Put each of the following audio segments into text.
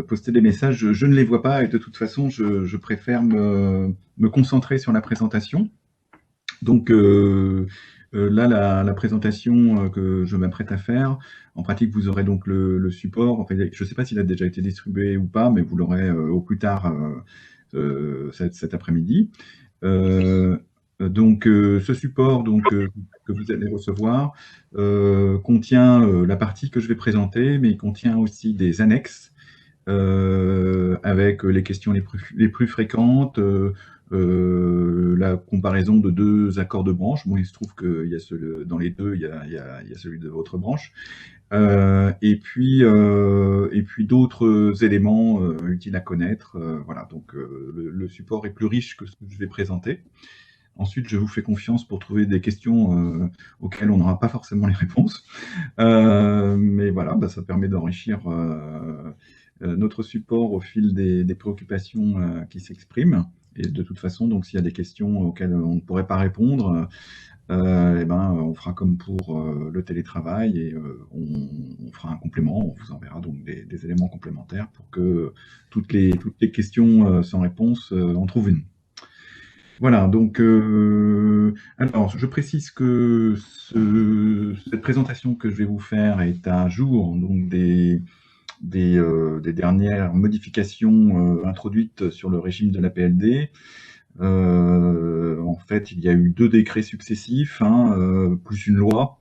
poster des messages, je ne les vois pas et de toute façon, je préfère me concentrer sur la présentation. Donc là, la présentation que je m'apprête à faire, en pratique, vous aurez donc le support. En fait, je ne sais pas s'il a déjà été distribué ou pas, mais vous l'aurez au plus tard cet après-midi. Euh, donc ce support que vous allez recevoir contient la partie que je vais présenter, mais il contient aussi des annexes avec les questions les plus fréquentes, la comparaison de deux accords de branche. Bon, il se trouve qu'il y a dans les deux, il y a celui de votre branche. Et puis d'autres éléments utiles à connaître. Voilà, donc le support est plus riche que ce que je vais présenter. Ensuite, je vous fais confiance pour trouver des questions auxquelles on n'aura pas forcément les réponses. Mais voilà, bah, ça permet d'enrichir notre support au fil des préoccupations qui s'expriment. Et de toute façon, donc s'il y a des questions auxquelles on ne pourrait pas répondre, eh ben, on fera comme pour le télétravail et on fera un complément. On vous enverra donc des éléments complémentaires pour que toutes les questions sans réponse, on trouve une. Voilà, donc alors je précise que cette présentation que je vais vous faire est à jour donc des dernières modifications introduites sur le régime de la PLD. En fait, il y a eu 2 décrets successifs, hein, plus une loi.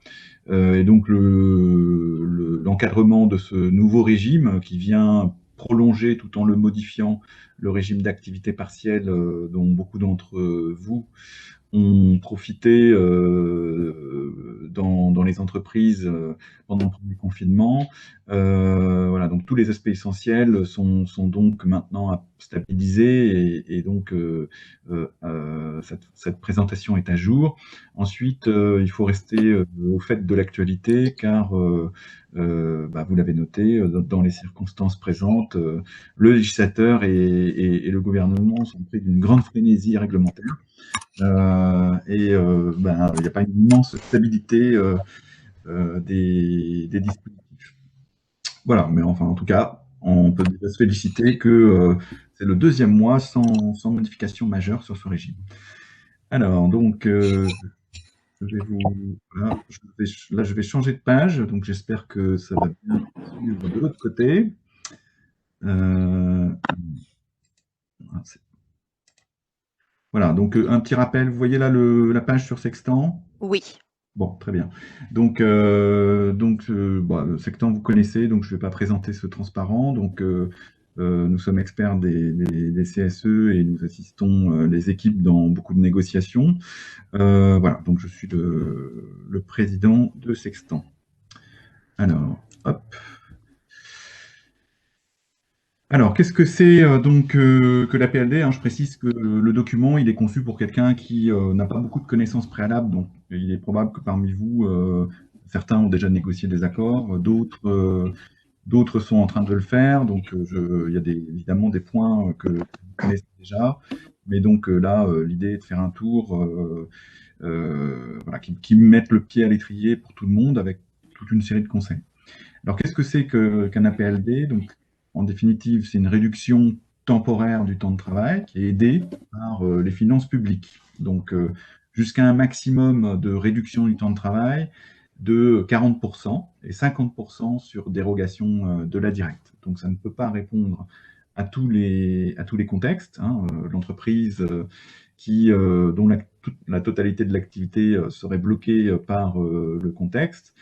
Et donc l'encadrement de ce nouveau régime qui vient prolonger tout en le modifiant le régime d'activité partielle dont beaucoup d'entre vous ont profité dans les entreprises pendant le premier confinement. Voilà, donc tous les aspects essentiels sont donc maintenant stabilisés et donc cette présentation est à jour. Ensuite, il faut rester au fait de l'actualité car bah, vous l'avez noté, dans les circonstances présentes, le législateur et le gouvernement sont pris d'une grande frénésie réglementaire. Ben, il n'y a pas une immense stabilité des dispositifs. Voilà, mais enfin, en tout cas, on peut déjà se féliciter que c'est le deuxième mois sans modification majeure sur ce régime. Alors, donc, je vais là, je vais changer de page, donc j'espère que ça va bien suivre de l'autre côté. Euh, voilà, donc un petit rappel, vous voyez là la page sur Sextant? Oui. Bon, très bien. Bon, Sectant, vous connaissez, donc je ne vais pas présenter ce transparent. Donc, nous sommes experts des CSE et nous assistons les équipes dans beaucoup de négociations. Voilà, donc je suis le président de Sextant. Alors, hop. Alors, qu'est-ce que c'est que la PLD, hein? Je précise que le document, il est conçu pour quelqu'un qui n'a pas beaucoup de connaissances préalables. Donc, il est probable que parmi vous, certains ont déjà négocié des accords, d'autres sont en train de le faire. Donc, il y a évidemment des points que vous connaissez déjà. Mais donc là, l'idée est de faire un tour voilà, qui mette le pied à l'étrier pour tout le monde avec toute une série de conseils. Alors, qu'est-ce que c'est qu'un APLD? Donc, en définitive, c'est une réduction temporaire du temps de travail qui est aidée par les finances publiques. Donc, jusqu'à un maximum de réduction du temps de travail de 40% et 50% sur dérogation de la directe. Donc, ça ne peut pas répondre à tous les contextes, hein. L'entreprise dont la totalité de l'activité serait bloquée par le contexte,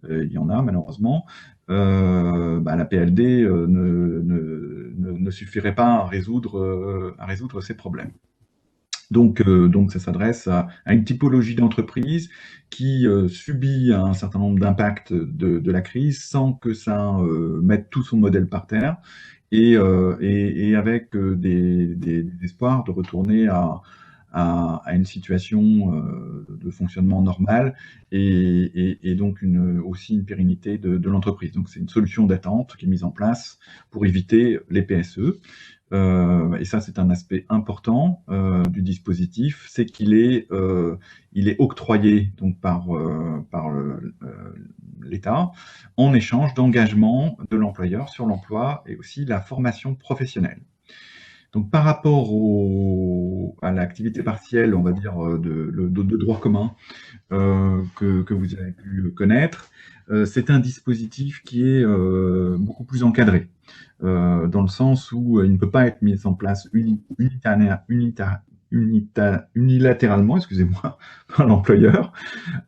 il y en a malheureusement, bah, la PLD ne suffirait pas à résoudre ces problèmes. Donc ça s'adresse à une typologie d'entreprise qui subit un certain nombre d'impacts de la crise sans que ça mette tout son modèle par terre et avec des espoirs de retourner à une situation de fonctionnement normal et donc aussi une pérennité de l'entreprise. Donc c'est une solution d'attente qui est mise en place pour éviter les PSE. Et ça, c'est un aspect important du dispositif, c'est il est octroyé donc par l'État, en échange d'engagement de l'employeur sur l'emploi et aussi la formation professionnelle. Donc par rapport à l'activité partielle, on va dire, de droit commun, que vous avez pu connaître, c'est un dispositif qui est beaucoup plus encadré, dans le sens où il ne peut pas être mis en place unilatéralement, excusez-moi, par l'employeur.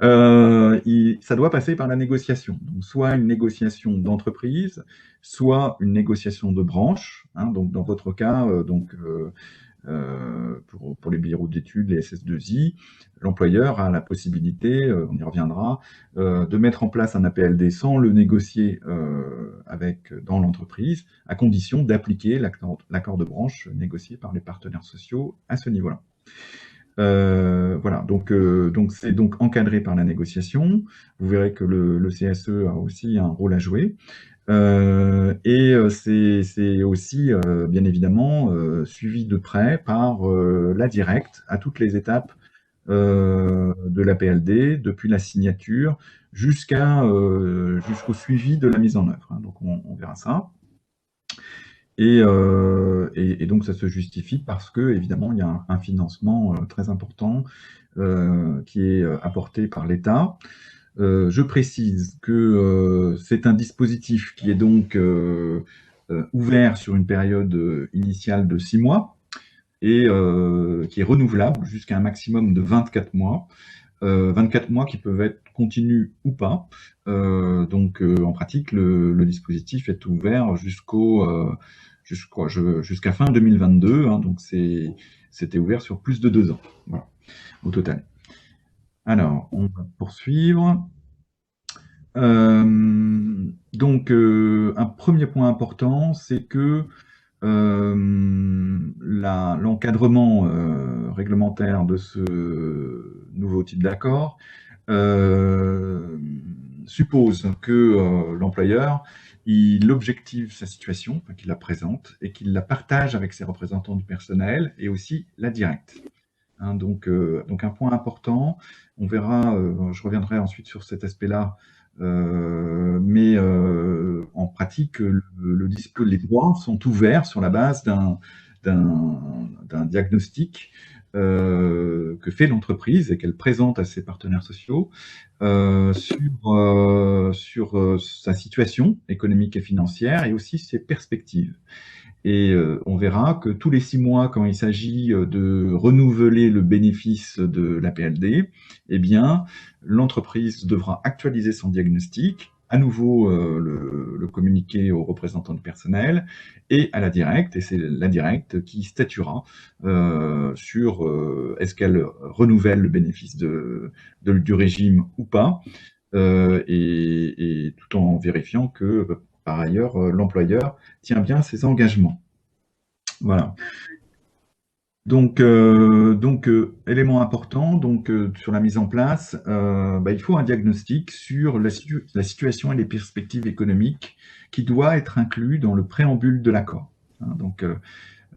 Ça doit passer par la négociation. Donc, soit une négociation d'entreprise, soit une négociation de branche. Hein, donc, dans votre cas, pour les bureaux d'études, les SS2I, l'employeur a la possibilité, on y reviendra, de mettre en place un APLD sans le négocier dans l'entreprise, à condition d'appliquer l'accord de branche négocié par les partenaires sociaux à ce niveau-là. Voilà, donc c'est donc encadré par la négociation. Vous verrez que le CSE a aussi un rôle à jouer. C'est aussi, bien évidemment, suivi de près par la directe à toutes les étapes de l'APLD, depuis la signature jusqu'au suivi de la mise en œuvre. Hein. Donc on verra ça. Et donc ça se justifie parce que, évidemment, il y a un financement très important qui est apporté par l'État. Je précise que c'est un dispositif qui est donc ouvert sur une période initiale de 6 mois et qui est renouvelable jusqu'à un maximum de 24 mois. 24 mois qui peuvent être continus ou pas. Donc en pratique, le dispositif est ouvert jusqu'à fin 2022. Hein, donc c'était ouvert sur plus de 2 ans, voilà, au total. Alors, on va poursuivre. Donc, un premier point important, c'est que l'encadrement réglementaire de ce nouveau type d'accord suppose que l'employeur il objective sa situation, qu'il la présente, et qu'il la partage avec ses représentants du personnel et aussi la directe. Hein, donc un point important, on verra, je reviendrai ensuite sur cet aspect-là, mais en pratique, les droits sont ouverts sur la base d'un diagnostic que fait l'entreprise et qu'elle présente à ses partenaires sociaux sur sa situation économique et financière et aussi ses perspectives. Et on verra que tous les 6 mois, quand il s'agit de renouveler le bénéfice de l'APLD, eh bien, l'entreprise devra actualiser son diagnostic, à nouveau le communiquer aux représentants du personnel et à la directe, et c'est la directe qui statuera sur est-ce qu'elle renouvelle le bénéfice du régime ou pas, et tout en vérifiant que par ailleurs, l'employeur tient bien ses engagements. Voilà. Donc élément important sur la mise en place, il faut un diagnostic sur la situation et les perspectives économiques qui doit être inclus dans le préambule de l'accord. Hein, donc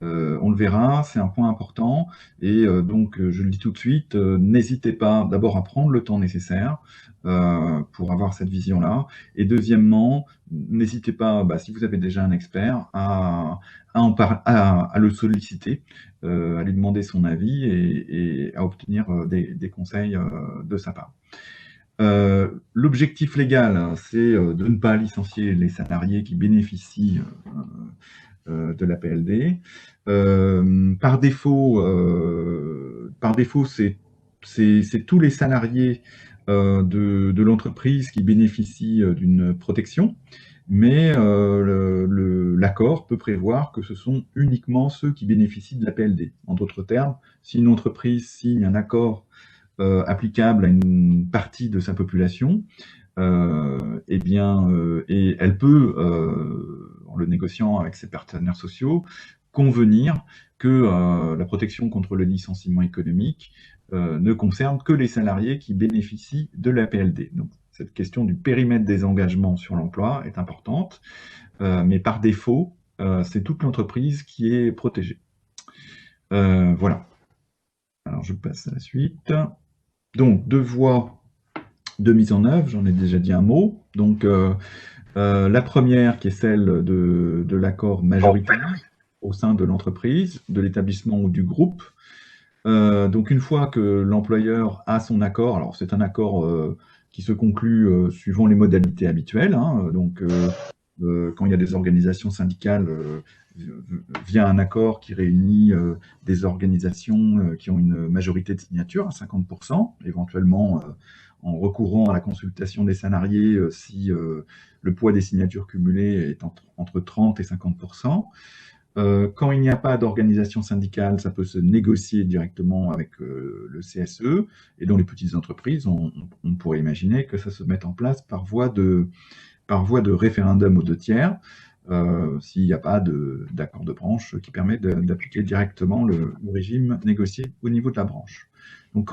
on le verra, c'est un point important. Et je le dis tout de suite, n'hésitez pas d'abord à prendre le temps nécessaire pour avoir cette vision-là. Et deuxièmement, n'hésitez pas, si vous avez déjà un expert, à le solliciter, à lui demander son avis et à obtenir des conseils de sa part. L'objectif légal, c'est de ne pas licencier les salariés qui bénéficient de l'APLD. Par défaut, c'est tous les salariés de l'entreprise qui bénéficient d'une protection, mais l'accord peut prévoir que ce sont uniquement ceux qui bénéficient de l'APLD. En d'autres termes, si une entreprise signe un accord applicable à une partie de sa population, et elle peut, en le négociant avec ses partenaires sociaux, convenir que la protection contre le licenciement économique ne concerne que les salariés qui bénéficient de l'APLD. Donc, cette question du périmètre des engagements sur l'emploi est importante, mais par défaut, c'est toute l'entreprise qui est protégée. Voilà. Alors, je passe à la suite. Donc, deux voies de mise en œuvre, j'en ai déjà dit un mot. Donc, la première qui est celle de l'accord majoritaire au sein de l'entreprise, de l'établissement ou du groupe. Donc une fois que l'employeur a son accord, alors c'est un accord qui se conclut suivant les modalités habituelles, hein, donc quand il y a des organisations syndicales, via un accord qui réunit des organisations qui ont une majorité de signatures à 50%, éventuellement en recourant à la consultation des salariés si le poids des signatures cumulées est entre 30 et 50%. Quand il n'y a pas d'organisation syndicale, ça peut se négocier directement avec le CSE. Et dans les petites entreprises, on pourrait imaginer que ça se mette en place par voie de référendum aux 2/3, s'il n'y a pas d'accord de branche qui permet d'appliquer directement le régime négocié au niveau de la branche. Donc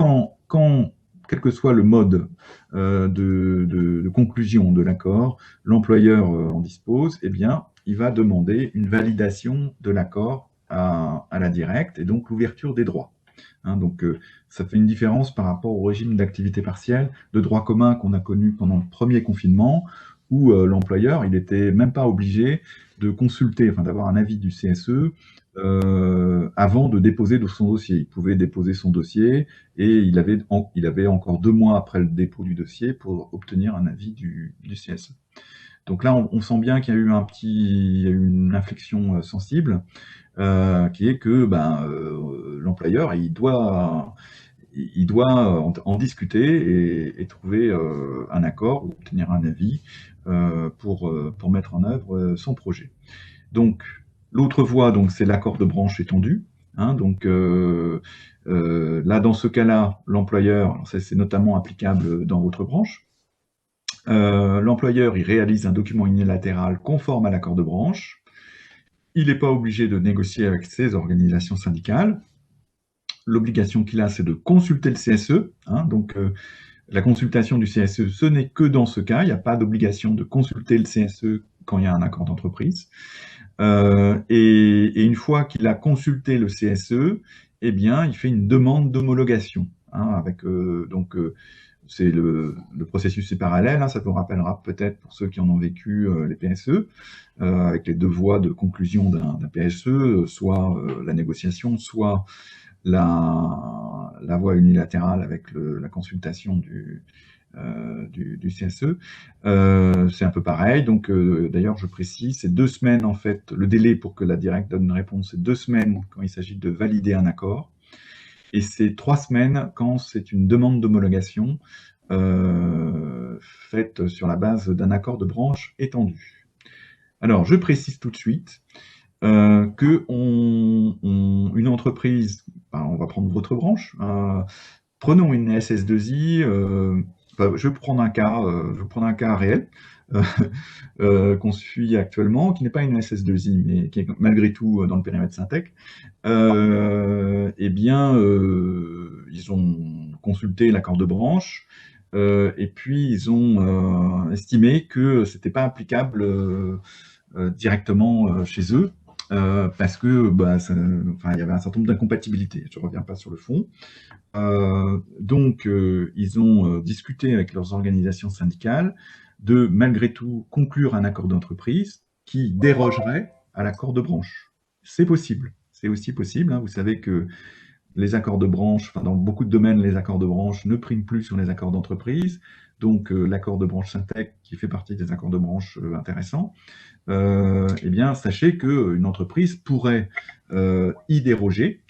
quel que soit le mode de conclusion de l'accord, l'employeur en dispose, eh bien, il va demander une validation de l'accord à la directe et donc l'ouverture des droits. Hein, donc, ça fait une différence par rapport au régime d'activité partielle de droit commun qu'on a connu pendant le premier confinement, où l'employeur, il n'était même pas obligé de consulter, enfin d'avoir un avis du CSE avant de déposer son dossier. Il pouvait déposer son dossier et il avait encore 2 mois après le dépôt du dossier pour obtenir un avis du CSE. Donc là, on sent bien qu'il y a eu une inflexion sensible, qui est que l'employeur, il doit en discuter et trouver un accord ou obtenir un avis pour mettre en œuvre son projet. Donc, l'autre voie, c'est l'accord de branche étendu. Hein, donc là, dans ce cas-là, l'employeur, c'est notamment applicable dans votre branche, l'employeur, il réalise un document unilatéral conforme à l'accord de branche. Il n'est pas obligé de négocier avec ses organisations syndicales. L'obligation qu'il a, c'est de consulter le CSE. Hein, donc, la consultation du CSE, ce n'est que dans ce cas. Il n'y a pas d'obligation de consulter le CSE quand il y a un accord d'entreprise. Et une fois qu'il a consulté le CSE, eh bien, il fait une demande d'homologation. Hein, avec c'est le processus est parallèle, hein, ça vous rappellera peut-être pour ceux qui en ont vécu les PSE, avec les 2 voies de conclusion d'un PSE, soit la négociation, soit la voie unilatérale avec la consultation du CSE. C'est un peu pareil, donc d'ailleurs je précise, c'est 2 semaines en fait, le délai pour que la directe donne une réponse, c'est 2 semaines quand il s'agit de valider un accord. Et c'est 3 semaines quand c'est une demande d'homologation faite sur la base d'un accord de branche étendu. Alors, je précise tout de suite que une entreprise, on va prendre votre branche, prenons une SS2I, je vais prendre un cas réel qu'on suit actuellement, qui n'est pas une SS2I, mais qui est malgré tout dans le périmètre Syntec. Eh bien, ils ont consulté l'accord de branche et puis ils ont estimé que c'était pas applicable directement chez eux parce que il y avait un certain nombre d'incompatibilités. Je ne reviens pas sur le fond. Donc, ils ont discuté avec leurs organisations syndicales de, malgré tout, conclure un accord d'entreprise qui dérogerait à l'accord de branche. C'est possible. C'est aussi possible. Hein. Vous savez que les accords de branche, dans beaucoup de domaines, les accords de branche ne priment plus sur les accords d'entreprise. Donc, l'accord de branche Syntec, qui fait partie des accords de branche intéressants, eh bien, sachez qu'une entreprise pourrait y déroger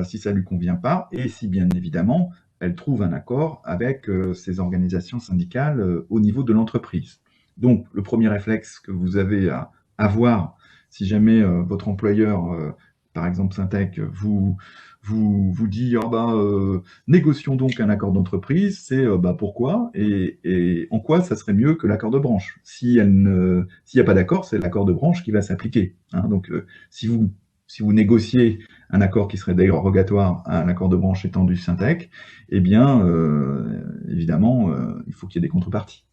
si ça ne lui convient pas, et si bien évidemment, elle trouve un accord avec ses organisations syndicales au niveau de l'entreprise. Donc, le premier réflexe que vous avez à avoir, si jamais votre employeur, par exemple Syntec, vous dit négocions donc un accord d'entreprise, c'est pourquoi et en quoi ça serait mieux que l'accord de branche. S'il n'y a pas d'accord, c'est l'accord de branche qui va s'appliquer. Hein. Donc, si vous négociez un accord qui serait dérogatoire à un accord de branche étendu Syntec, eh bien, évidemment, il faut qu'il y ait des contreparties.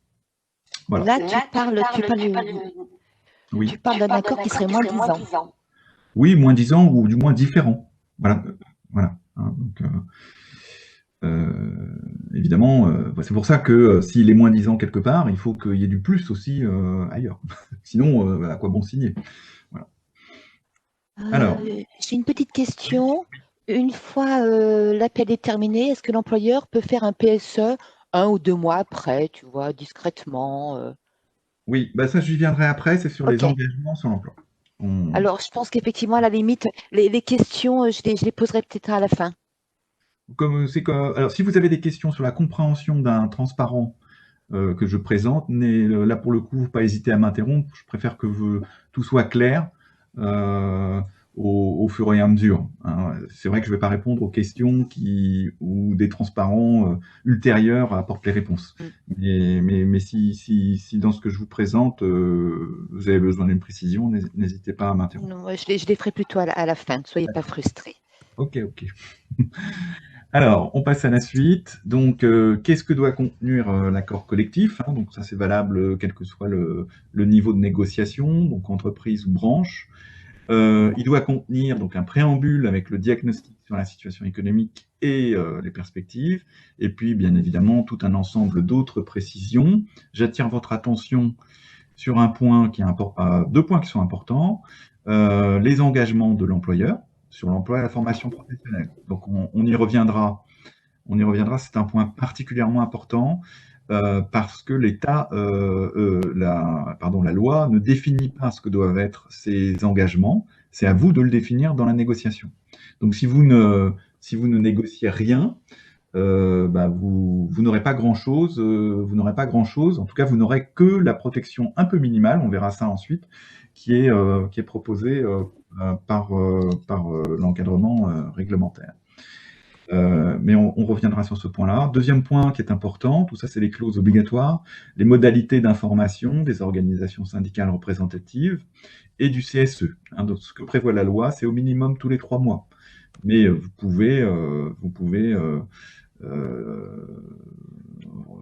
Voilà. Là, tu parles d'un accord qui serait moins disant. Oui, moins disant ou du moins différent. Voilà. Hein, donc, Évidemment, c'est pour ça que s'il est moins 10 ans quelque part, il faut qu'il y ait du plus aussi ailleurs. Sinon, à quoi bon signer? Voilà. Alors, J'ai une petite question. Une fois l'appel est terminé, est-ce que l'employeur peut faire un PSE 1 ou 2 mois après, tu vois, discrètement oui, bah ça, j'y viendrai après, c'est sur les Ok. engagements sur l'emploi. Alors, je pense qu'effectivement, à la limite, les questions, je les poserai peut-être à la fin. Alors, si vous avez des questions sur la compréhension d'un transparent que je présente, là pour le coup, pas hésiter à m'interrompre. Je préfère que tout soit clair euh, au fur et à mesure. Hein. C'est vrai que je ne vais pas répondre aux questions où des transparents ultérieurs apportent les réponses. Mm. Mais si dans ce que je vous présente, vous avez besoin d'une précision, n'hésitez pas à m'interrompre. Non, je les ferai plutôt à la fin, ne soyez pas frustrés. Ok, ok. Alors, on passe à la suite. Donc, qu'est-ce que doit contenir l'accord collectif, hein? Donc, ça, c'est valable quel que soit le niveau de négociation, donc entreprise ou branche. Il doit contenir donc un préambule avec le diagnostic sur la situation économique et les perspectives, et puis, bien évidemment, tout un ensemble d'autres précisions. J'attire votre attention sur deux points qui sont importants. Les engagements de l'employeur sur l'emploi et la formation professionnelle. Donc, on y reviendra. On y reviendra, c'est un point particulièrement important parce que la loi ne définit pas ce que doivent être ces engagements. C'est à vous de le définir dans la négociation. Donc, si vous ne négociez rien, vous n'aurez pas grand-chose. Vous n'aurez pas grand-chose. En tout cas, vous n'aurez que la protection un peu minimale. On verra ça ensuite, qui est proposée par l'encadrement réglementaire. Mais on reviendra sur ce point-là. Deuxième point qui est important, tout ça c'est les clauses obligatoires, les modalités d'information des organisations syndicales représentatives et du CSE. Hein, donc ce que prévoit la loi, c'est au minimum tous les 3 mois. Mais vous pouvez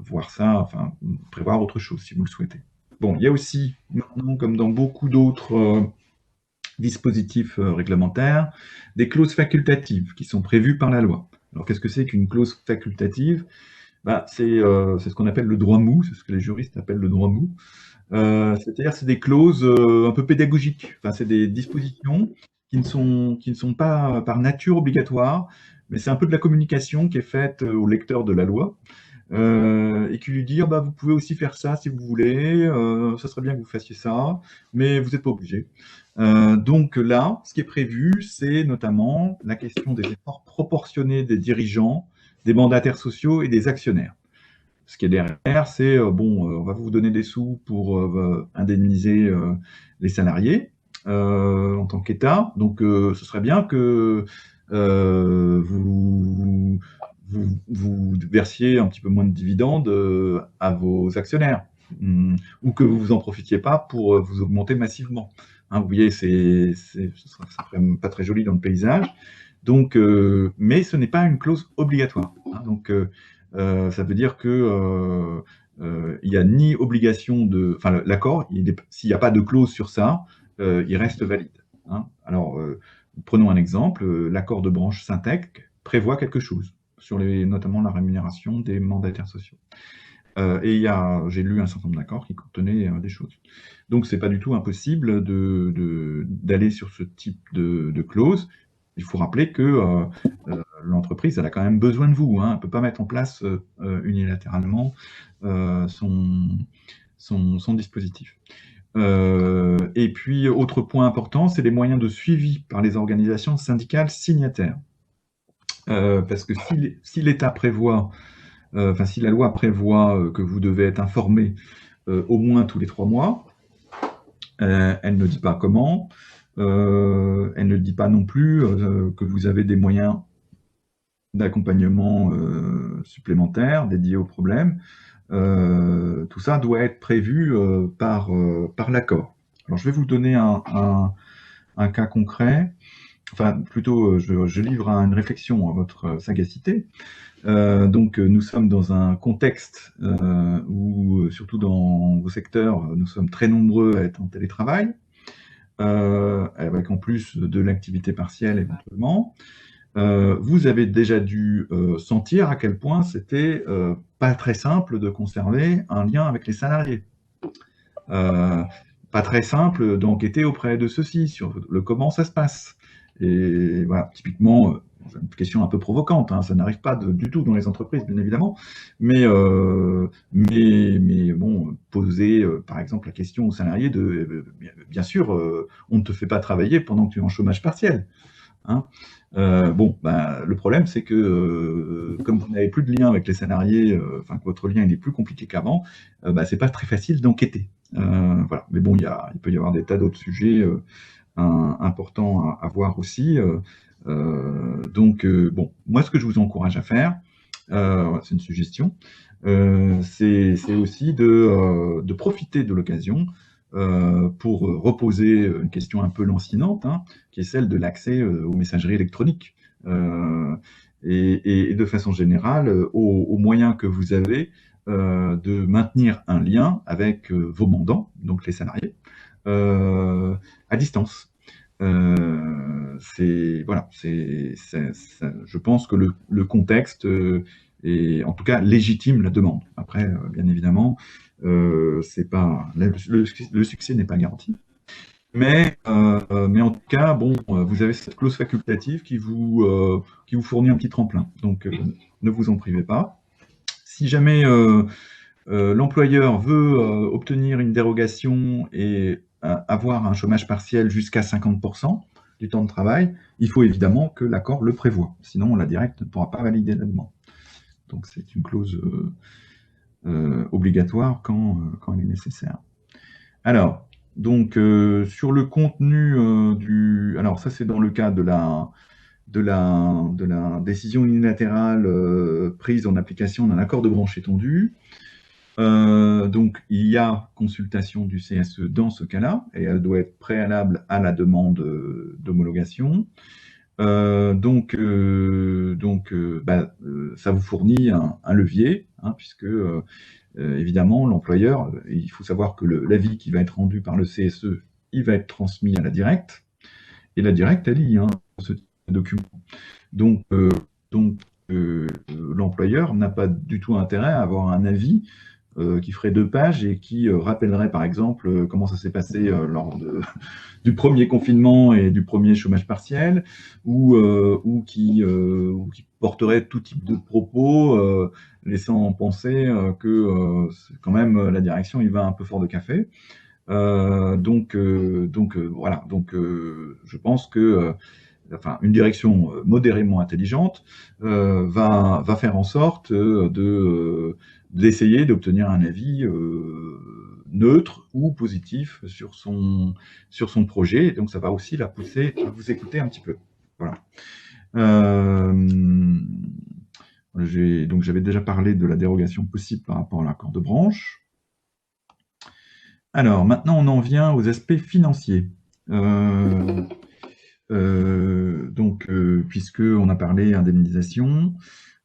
voir ça, enfin prévoir autre chose si vous le souhaitez. Bon, il y a aussi, maintenant, comme dans beaucoup d'autres dispositifs réglementaires, des clauses facultatives qui sont prévues par la loi. Alors, qu'est-ce que c'est qu'une clause facultative? C'est ce qu'on appelle le droit mou, c'est ce que les juristes appellent le droit mou. C'est-à-dire c'est des clauses un peu pédagogiques. Enfin, c'est des dispositions qui ne sont pas par nature obligatoires, mais c'est un peu de la communication qui est faite au lecteur de la loi et qui lui dit vous pouvez aussi faire ça si vous voulez, ça serait bien que vous fassiez ça, mais vous n'êtes pas obligé. Donc là, ce qui est prévu, c'est notamment la question des efforts proportionnés des dirigeants, des mandataires sociaux et des actionnaires. Ce qui est derrière, c'est on va vous donner des sous pour indemniser les salariés en tant qu'État. Donc, ce serait bien que vous versiez un petit peu moins de dividendes à vos actionnaires, ou que vous en profitiez pas pour vous augmenter massivement. Hein, vous voyez, ça ferait pas très joli dans le paysage. Donc, mais ce n'est pas une clause obligatoire. Hein, donc, ça veut dire que il n'y a ni obligation enfin, l'accord, s'il n'y a pas de clause sur ça, il reste valide. Hein. Alors, prenons un exemple, l'accord de branche Syntec prévoit quelque chose sur notamment la rémunération des mandataires sociaux. Et j'ai lu un certain nombre d'accords qui contenaient des choses. Donc, c'est pas du tout impossible d'aller sur ce type de clause. Il faut rappeler que l'entreprise, elle a quand même besoin de vous. Hein. Elle ne peut pas mettre en place unilatéralement son dispositif. Et puis, autre point important, c'est les moyens de suivi par les organisations syndicales signataires. Parce que si l'État prévoit, si la loi prévoit que vous devez être informé au moins tous les 3 mois, elle ne dit pas comment, elle ne dit pas non plus que vous avez des moyens d'accompagnement supplémentaires dédiés au problème. Tout ça doit être prévu par l'accord. Alors, je vais vous donner un cas concret. Enfin, plutôt, je livre une réflexion à votre sagacité. Donc, nous sommes dans un contexte où, surtout dans vos secteurs, nous sommes très nombreux à être en télétravail, avec en plus de l'activité partielle éventuellement. vous avez déjà dû sentir à quel point c'était pas très simple de conserver un lien avec les salariés. Euh, Pas très simple d'enquêter auprès de ceux-ci sur le comment ça se passe. Et voilà, typiquement, c'est une question un peu provocante, hein, ça n'arrive pas du tout dans les entreprises, bien évidemment, mais bon, poser par exemple la question aux salariés de, bien sûr, on ne te fait pas travailler pendant que tu es en chômage partiel. Hein. Bon, ben, le problème, c'est que comme vous n'avez plus de lien avec les salariés, enfin que votre lien il est plus compliqué qu'avant, ben, c'est pas très facile d'enquêter. Voilà. Mais bon, il peut y avoir des tas d'autres sujets importants à voir aussi. Donc, bon, moi, ce que je vous encourage à faire, c'est une suggestion, c'est aussi de profiter de l'occasion pour reposer une question un peu lancinante, hein, qui est celle de l'accès aux messageries électroniques. Et de façon générale, aux moyens que vous avez de maintenir un lien avec vos mandants, donc les salariés, à distance. Voilà, je pense que le contexte est en tout cas légitime la demande. Après, bien évidemment, c'est pas le succès n'est pas garanti. Mais en tout cas, bon, vous avez cette clause facultative qui vous fournit un petit tremplin. Donc, ne vous en privez pas. Si jamais l'employeur veut obtenir une dérogation et avoir un chômage partiel jusqu'à 50% du temps de travail, il faut évidemment que l'accord le prévoie. Sinon, la directe ne pourra pas valider la demande. Donc, c'est une clause obligatoire quand elle est nécessaire. Alors, donc, sur le contenu Alors, ça, c'est dans le cas de la décision unilatérale prise en application d'un accord de branche étendu. Donc, il y a consultation du CSE dans ce cas-là, et elle doit être préalable à la demande d'homologation. Ça vous fournit un levier, hein, puisque évidemment, l'employeur, il faut savoir que l'avis qui va être rendu par le CSE, il va être transmis à la directe, et la directe, elle lit ce document. Donc, l'employeur n'a pas du tout intérêt à avoir un avis qui ferait 2 pages et qui rappellerait par exemple comment ça s'est passé lors du premier confinement et du premier chômage partiel, ou qui porterait tout type de propos, laissant penser que quand même la direction il va un peu fort de café. Voilà, donc je pense que enfin, une direction modérément intelligente va faire en sorte d'essayer d'obtenir un avis neutre ou positif sur son projet. Et donc, ça va aussi la pousser à vous écouter un petit peu. Voilà. Donc, j'avais déjà parlé de la dérogation possible par rapport à l'accord de branche. Alors, maintenant, on en vient aux aspects financiers. Puisque on a parlé indemnisation,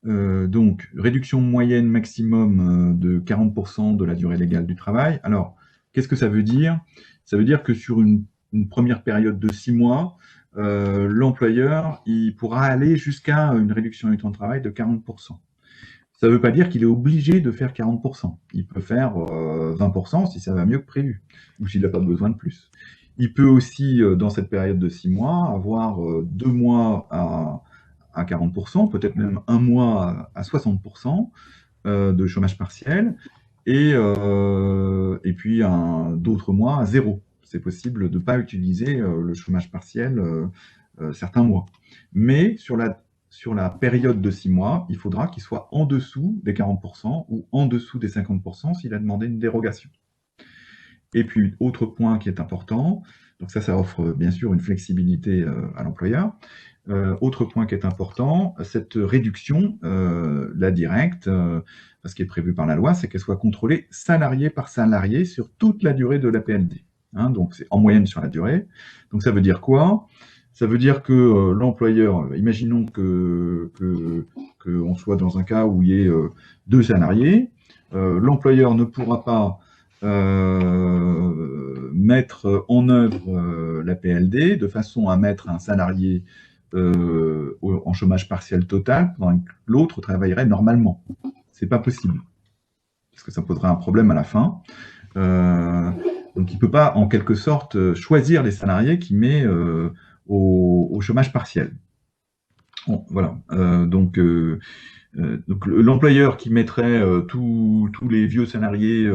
donc réduction moyenne maximum de 40% de la durée légale du travail. Alors, qu'est-ce que ça veut dire? Ça veut dire que sur une première période de 6 mois, l'employeur il pourra aller jusqu'à une réduction du temps de travail de 40%. Ça ne veut pas dire qu'il est obligé de faire 40%. Il peut faire 20% si ça va mieux que prévu, ou s'il n'a pas besoin de plus. Il peut aussi, dans cette période de 6 mois, avoir 2 mois à 40%, peut-être même 1 mois à 60% de chômage partiel, et puis d'autres mois à 0. C'est possible de ne pas utiliser le chômage partiel certains mois. Mais sur la période de 6 mois, il faudra qu'il soit en dessous des 40% ou en dessous des 50% s'il a demandé une dérogation. Et puis, autre point qui est important, donc ça offre bien sûr une flexibilité à l'employeur. Autre point qui est important, cette réduction, la directe, ce qui est prévu par la loi, c'est qu'elle soit contrôlée salarié par salarié sur toute la durée de l'APLD. Hein, donc, c'est en moyenne sur la durée. Donc, ça veut dire quoi? Ça veut dire que l'employeur, imaginons qu'on soit dans un cas où il y ait 2 salariés, l'employeur ne pourra pas mettre en œuvre la PLD de façon à mettre un salarié en chômage partiel total, pendant que l'autre travaillerait normalement. C'est pas possible, parce que ça poserait un problème à la fin. Donc il ne peut pas, en quelque sorte, choisir les salariés qu'il met au chômage partiel. Bon, voilà. Donc l'employeur qui mettrait tous les vieux salariés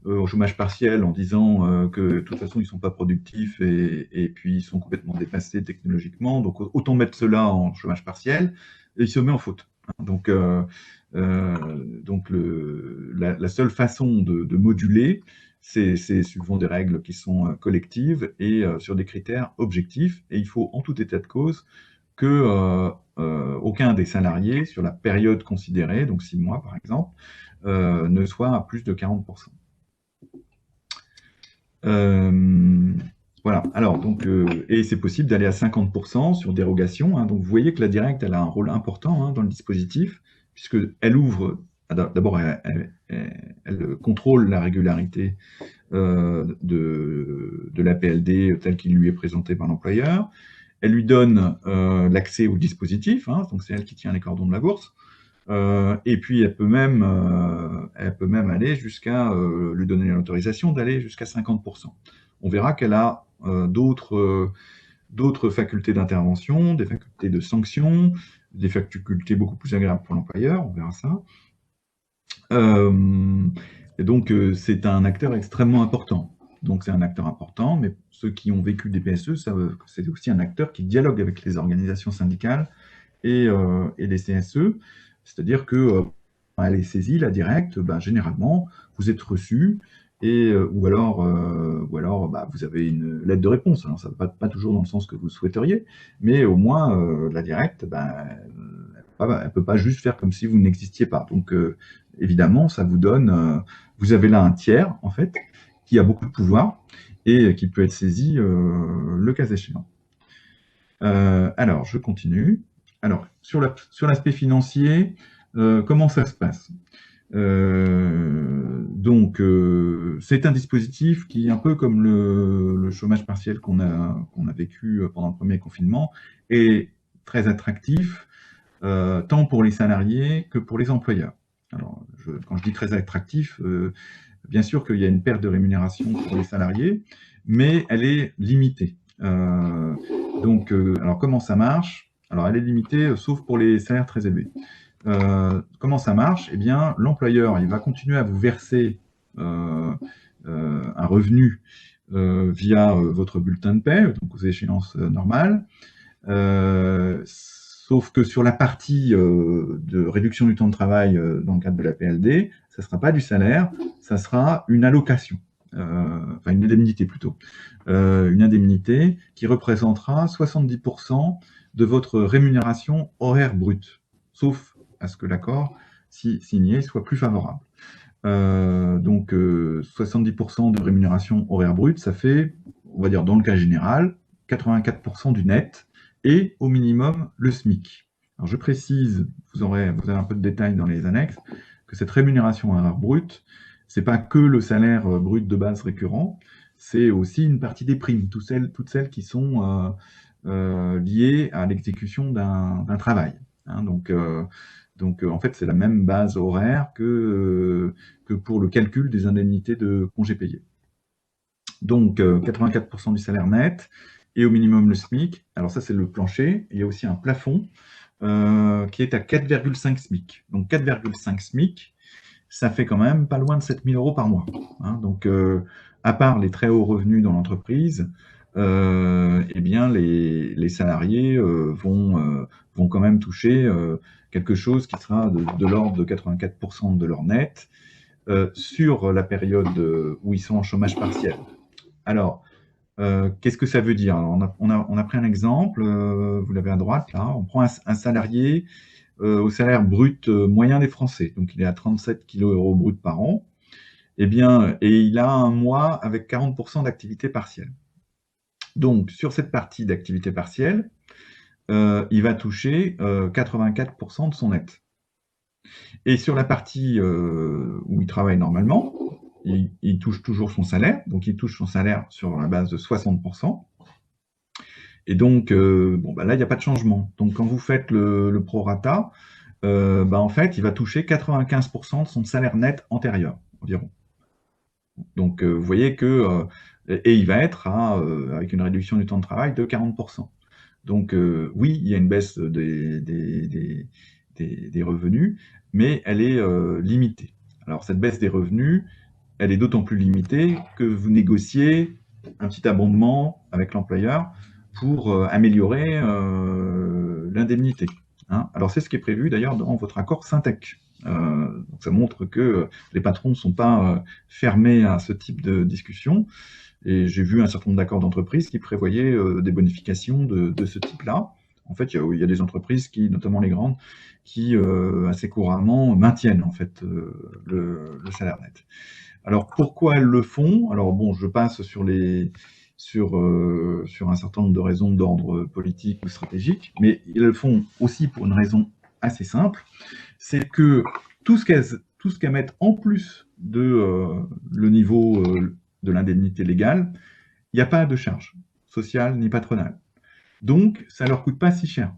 au chômage partiel en disant que de toute façon ils ne sont pas productifs et puis ils sont complètement dépassés technologiquement, donc autant mettre cela en chômage partiel, et il se met en faute. Donc la seule façon de moduler, c'est suivant des règles qui sont collectives et sur des critères objectifs, et il faut en tout état de cause que aucun des salariés, sur la période considérée, donc 6 mois par exemple, ne soit à plus de 40%. Voilà, alors, donc, et c'est possible d'aller à 50% sur dérogation, hein. Donc vous voyez que la directe, elle a un rôle important, hein, dans le dispositif, puisqu'elle ouvre, d'abord, elle contrôle la régularité de la PLD telle qu'il lui est présenté par l'employeur. Elle lui donne l'accès au dispositif, hein, donc c'est elle qui tient les cordons de la bourse. Et puis elle peut même aller jusqu'à lui donner l'autorisation d'aller jusqu'à 50%. On verra qu'elle a d'autres facultés d'intervention, des facultés de sanction, des facultés beaucoup plus agréables pour l'employeur, on verra ça. Et donc c'est un acteur extrêmement important. Donc c'est un acteur important, mais ceux qui ont vécu des PSE savent que c'est aussi un acteur qui dialogue avec les organisations syndicales et les CSE. C'est-à-dire que elle est saisie, la directe, généralement, vous êtes reçu, ou alors vous avez une lettre de réponse. Alors ça ne va pas toujours dans le sens que vous souhaiteriez, mais au moins la directe, elle ne peut pas juste faire comme si vous n'existiez pas. Donc évidemment, ça vous donne, vous avez là un tiers, en fait, qui a beaucoup de pouvoir et qui peut être saisi le cas échéant. Alors, je continue. Alors, sur l'aspect financier, comment ça se passe? Donc, c'est un dispositif qui, un peu comme le chômage partiel qu'on a vécu pendant le premier confinement, est très attractif, tant pour les salariés que pour les employeurs. Alors, quand je dis très attractif, bien sûr qu'il y a une perte de rémunération pour les salariés, mais elle est limitée. Donc, alors comment ça marche? Alors, elle est limitée, sauf pour les salaires très élevés. Comment ça marche? Eh bien, l'employeur, il va continuer à vous verser un revenu via votre bulletin de paie, donc aux échéances normales. Sauf que sur la partie de réduction du temps de travail dans le cadre de la PLD, ça ne sera pas du salaire, ça sera une allocation, enfin une indemnité plutôt, une indemnité qui représentera 70% de votre rémunération horaire brute, sauf à ce que l'accord signé soit plus favorable. Donc 70% de rémunération horaire brute, ça fait, on va dire dans le cas général, 84% du net, et au minimum le SMIC. Alors je précise, vous avez un peu de détails dans les annexes, que cette rémunération horaire brute, c'est pas que le salaire brut de base récurrent, c'est aussi une partie des primes, toutes celles qui sont liées à l'exécution d'un travail. Hein, donc en fait, c'est la même base horaire que pour le calcul des indemnités de congés payés. Donc 84% du salaire net, et au minimum le SMIC. Alors ça, c'est le plancher. Il y a aussi un plafond qui est à 4,5 SMIC. Donc 4,5 SMIC, ça fait quand même pas loin de 7 000 € par mois. Hein. Donc à part les très hauts revenus dans l'entreprise, eh bien les salariés vont quand même toucher quelque chose qui sera de l'ordre de 84% de leur net sur la période où ils sont en chômage partiel. Alors, qu'est-ce que ça veut dire? Alors, on a pris un exemple, vous l'avez à droite, là. On prend un salarié au salaire brut moyen des Français. Donc, il est à 37 kg brut par an. Eh bien, et il a un mois avec 40% d'activité partielle. Donc, sur cette partie d'activité partielle, il va toucher 84% de son net. Et sur la partie où il travaille normalement, il touche toujours son salaire, donc il touche son salaire sur la base de 60%. Et donc, bon, bah là, il n'y a pas de changement. Donc, quand vous faites le prorata, bah, en fait, il va toucher 95% de son salaire net antérieur, environ. Donc, vous voyez que, et il va être avec une réduction du temps de travail de 40%. Donc, oui, il y a une baisse des revenus, mais elle est limitée. Alors, cette baisse des revenus, elle est d'autant plus limitée que vous négociez un petit abondement avec l'employeur pour améliorer l'indemnité. Hein. Alors, c'est ce qui est prévu d'ailleurs dans votre accord Syntec. Donc ça montre que les patrons ne sont pas fermés à ce type de discussion. Et j'ai vu un certain nombre d'accords d'entreprise qui prévoyaient des bonifications de ce type-là. En fait, il y a des entreprises qui, notamment les grandes, qui assez couramment maintiennent en fait le salaire net. Alors pourquoi elles le font? Alors bon, je passe sur un certain nombre de raisons d'ordre politique ou stratégique, mais elles le font aussi pour une raison assez simple, c'est que tout ce qu'elles mettent en plus de le niveau de l'indemnité légale, il n'y a pas de charge sociale ni patronale. Donc, ça ne leur coûte pas si cher.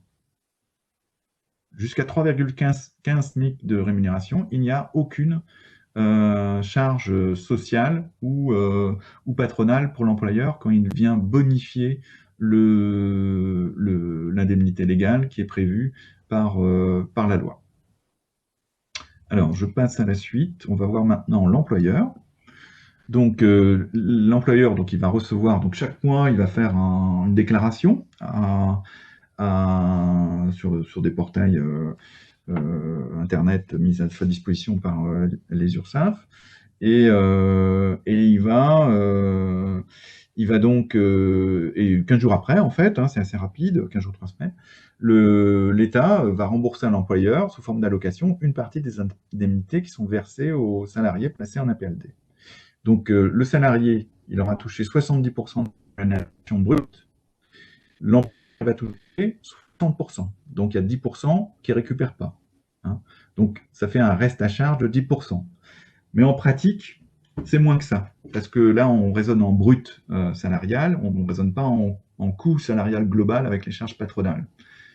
Jusqu'à 3,15 SMIC de rémunération, il n'y a aucune charge sociale ou patronale pour l'employeur quand il vient bonifier l'indemnité légale qui est prévue par la loi. Alors, je passe à la suite. On va voir maintenant l'employeur. Donc, l'employeur, il va recevoir, donc chaque mois, il va faire une déclaration sur des portails Internet mis à sa disposition par les URSSAF. Et il va donc, et 15 jours après, en fait, hein, c'est assez rapide, 15 jours, 3 semaines, l'État va rembourser à l'employeur, sous forme d'allocation, une partie des indemnités qui sont versées aux salariés placés en APLD. Donc, le salarié, il aura touché 70% de la nation brute, l'employeur va toucher 60%. Donc, il y a 10% qui ne récupèrent pas. Hein. Donc, ça fait un reste à charge de 10%. Mais en pratique, c'est moins que ça. Parce que là, on raisonne en brut salarial, on ne raisonne pas en coût salarial global avec les charges patronales.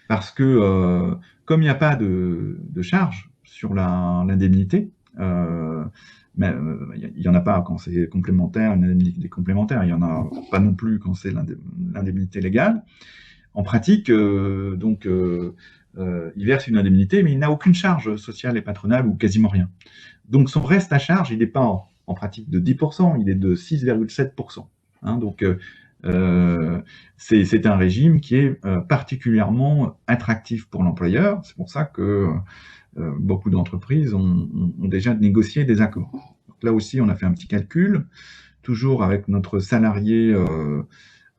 Parce que comme il n'y a pas de charge sur l'indemnité, mais il n'y en a pas quand c'est complémentaire, une indemnité complémentaire, il n'y en a pas non plus quand c'est l'indemnité légale. En pratique, il verse une indemnité, mais il n'a aucune charge sociale et patronale ou quasiment rien. Donc son reste à charge, il n'est pas en pratique de 10%, il est de 6,7%. Hein, donc c'est un régime qui est particulièrement attractif pour l'employeur. C'est pour ça que beaucoup d'entreprises ont déjà négocié des accords. Donc là aussi, on a fait un petit calcul, toujours avec notre salarié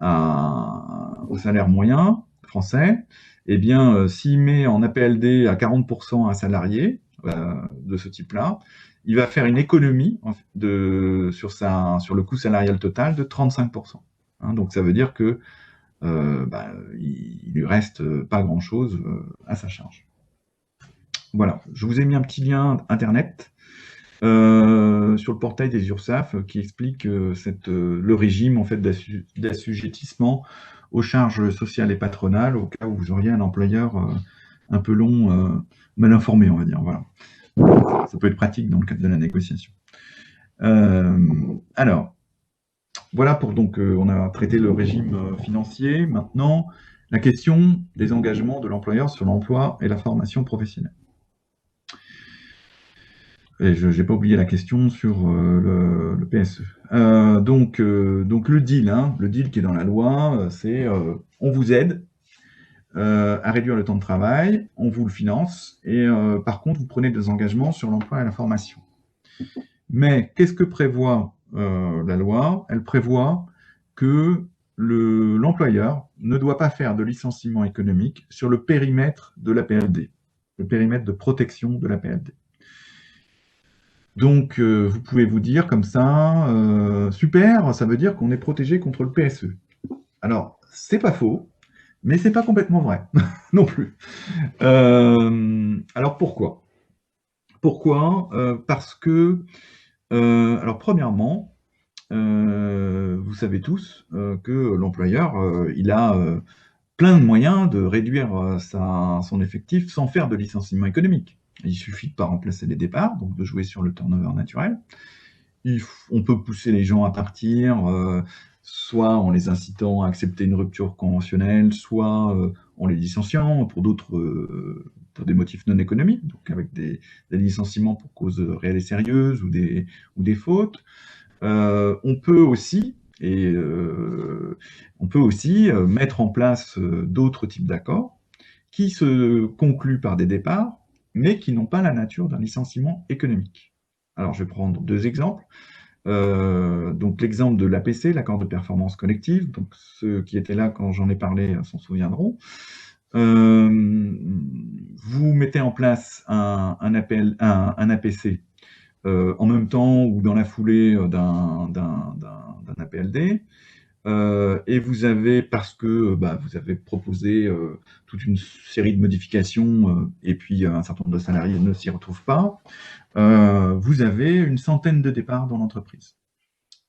au salaire moyen français. Eh bien, s'il met en APLD à 40% un salarié de ce type-là, il va faire une économie sur le coût salarial total de 35%. Hein, donc ça veut dire que il lui reste pas grand-chose à sa charge. Voilà, je vous ai mis un petit lien internet sur le portail des URSSAF qui explique le régime en fait d'assujettissement aux charges sociales et patronales au cas où vous auriez un employeur un peu long, mal informé, on va dire. Voilà. Ça peut être pratique dans le cadre de la négociation. Alors, voilà pour donc on a traité le régime financier. Maintenant, la question des engagements de l'employeur sur l'emploi et la formation professionnelle. Et je n'ai pas oublié la question sur le PSE. Donc le deal, hein, le deal qui est dans la loi, c'est on vous aide à réduire le temps de travail, on vous le finance, et par contre, vous prenez des engagements sur l'emploi et la formation. Mais qu'est-ce que prévoit la loi? Elle prévoit que l'employeur ne doit pas faire de licenciement économique sur le périmètre de l'APLD, le périmètre de protection de l'APLD. Donc, vous pouvez vous dire comme ça, super, ça veut dire qu'on est protégé contre le PSE. Alors, c'est pas faux, mais c'est pas complètement vrai non plus. Alors, pourquoi? Pourquoi? Parce que, alors, premièrement, vous savez tous que l'employeur, il a plein de moyens de réduire son effectif sans faire de licenciement économique. Il suffit de ne pas remplacer les départs, donc de jouer sur le turnover naturel. On peut pousser les gens à partir, soit en les incitant à accepter une rupture conventionnelle, soit en les licenciant pour pour des motifs non économiques, donc avec des licenciements pour cause réelle et sérieuse ou des fautes. On peut aussi, mettre en place d'autres types d'accords qui se concluent par des départs, mais qui n'ont pas la nature d'un licenciement économique. Alors, je vais prendre deux exemples. Donc, l'exemple de l'APC, l'accord de performance collective, donc ceux qui étaient là quand j'en ai parlé s'en souviendront. Vous mettez en place un APC en même temps ou dans la foulée d'un APLD. Et vous avez, parce que vous avez proposé toute une série de modifications et puis un certain nombre de salariés ne s'y retrouvent pas, vous avez une centaine de départs dans l'entreprise.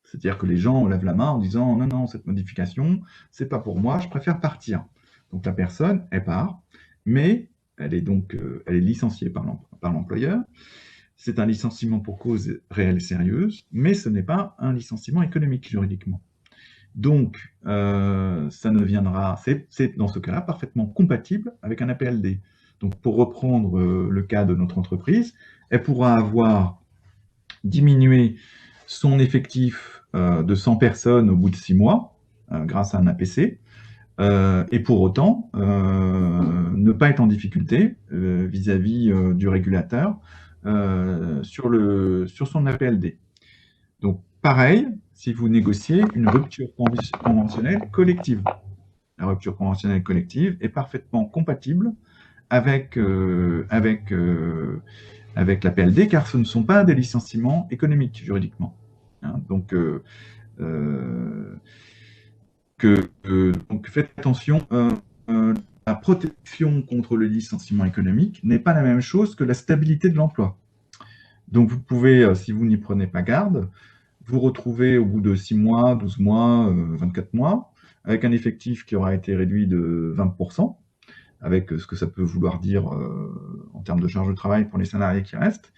C'est-à-dire que les gens lèvent la main en disant « Non, non, cette modification, c'est pas pour moi, je préfère partir ». Donc la personne, elle part, mais elle est licenciée par l'employeur. C'est un licenciement pour cause réelle et sérieuse, mais ce n'est pas un licenciement économique juridiquement. Donc, ça ne viendra, c'est dans ce cas-là parfaitement compatible avec un APLD. Donc, pour reprendre le cas de notre entreprise, elle pourra avoir diminué son effectif de 100 personnes au bout de 6 mois, grâce à un APC, et pour autant ne pas être en difficulté vis-à-vis du régulateur sur son APLD. Donc, pareil, si vous négociez une rupture conventionnelle collective. La rupture conventionnelle collective est parfaitement compatible avec l'APLD, car ce ne sont pas des licenciements économiques juridiquement. Hein, donc, faites attention, la protection contre le licenciement économique n'est pas la même chose que la stabilité de l'emploi. Donc vous pouvez, si vous n'y prenez pas garde, vous retrouver au bout de 6 mois, 12 mois, 24 mois, avec un effectif qui aura été réduit de 20%, avec ce que ça peut vouloir dire en termes de charge de travail pour les salariés qui restent,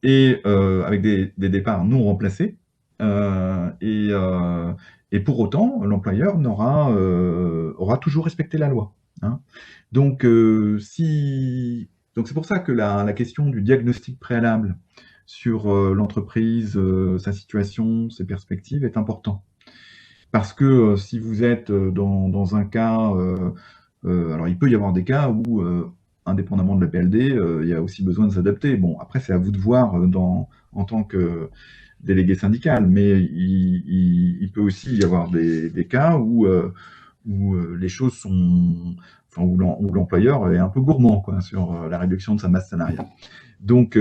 et avec des départs non remplacés, et pour autant, l'employeur aura toujours respecté la loi. Hein. Donc, c'est pour ça que la question du diagnostic préalable sur l'entreprise, sa situation, ses perspectives est important. Parce que si vous êtes dans un cas, alors il peut y avoir des cas où, indépendamment de la PLD, il y a aussi besoin de s'adapter. Bon, après, c'est à vous de voir en tant que délégué syndical, mais il peut aussi y avoir des cas où les choses sont, enfin, où l'employeur est un peu gourmand sur la réduction de sa masse salariale. Donc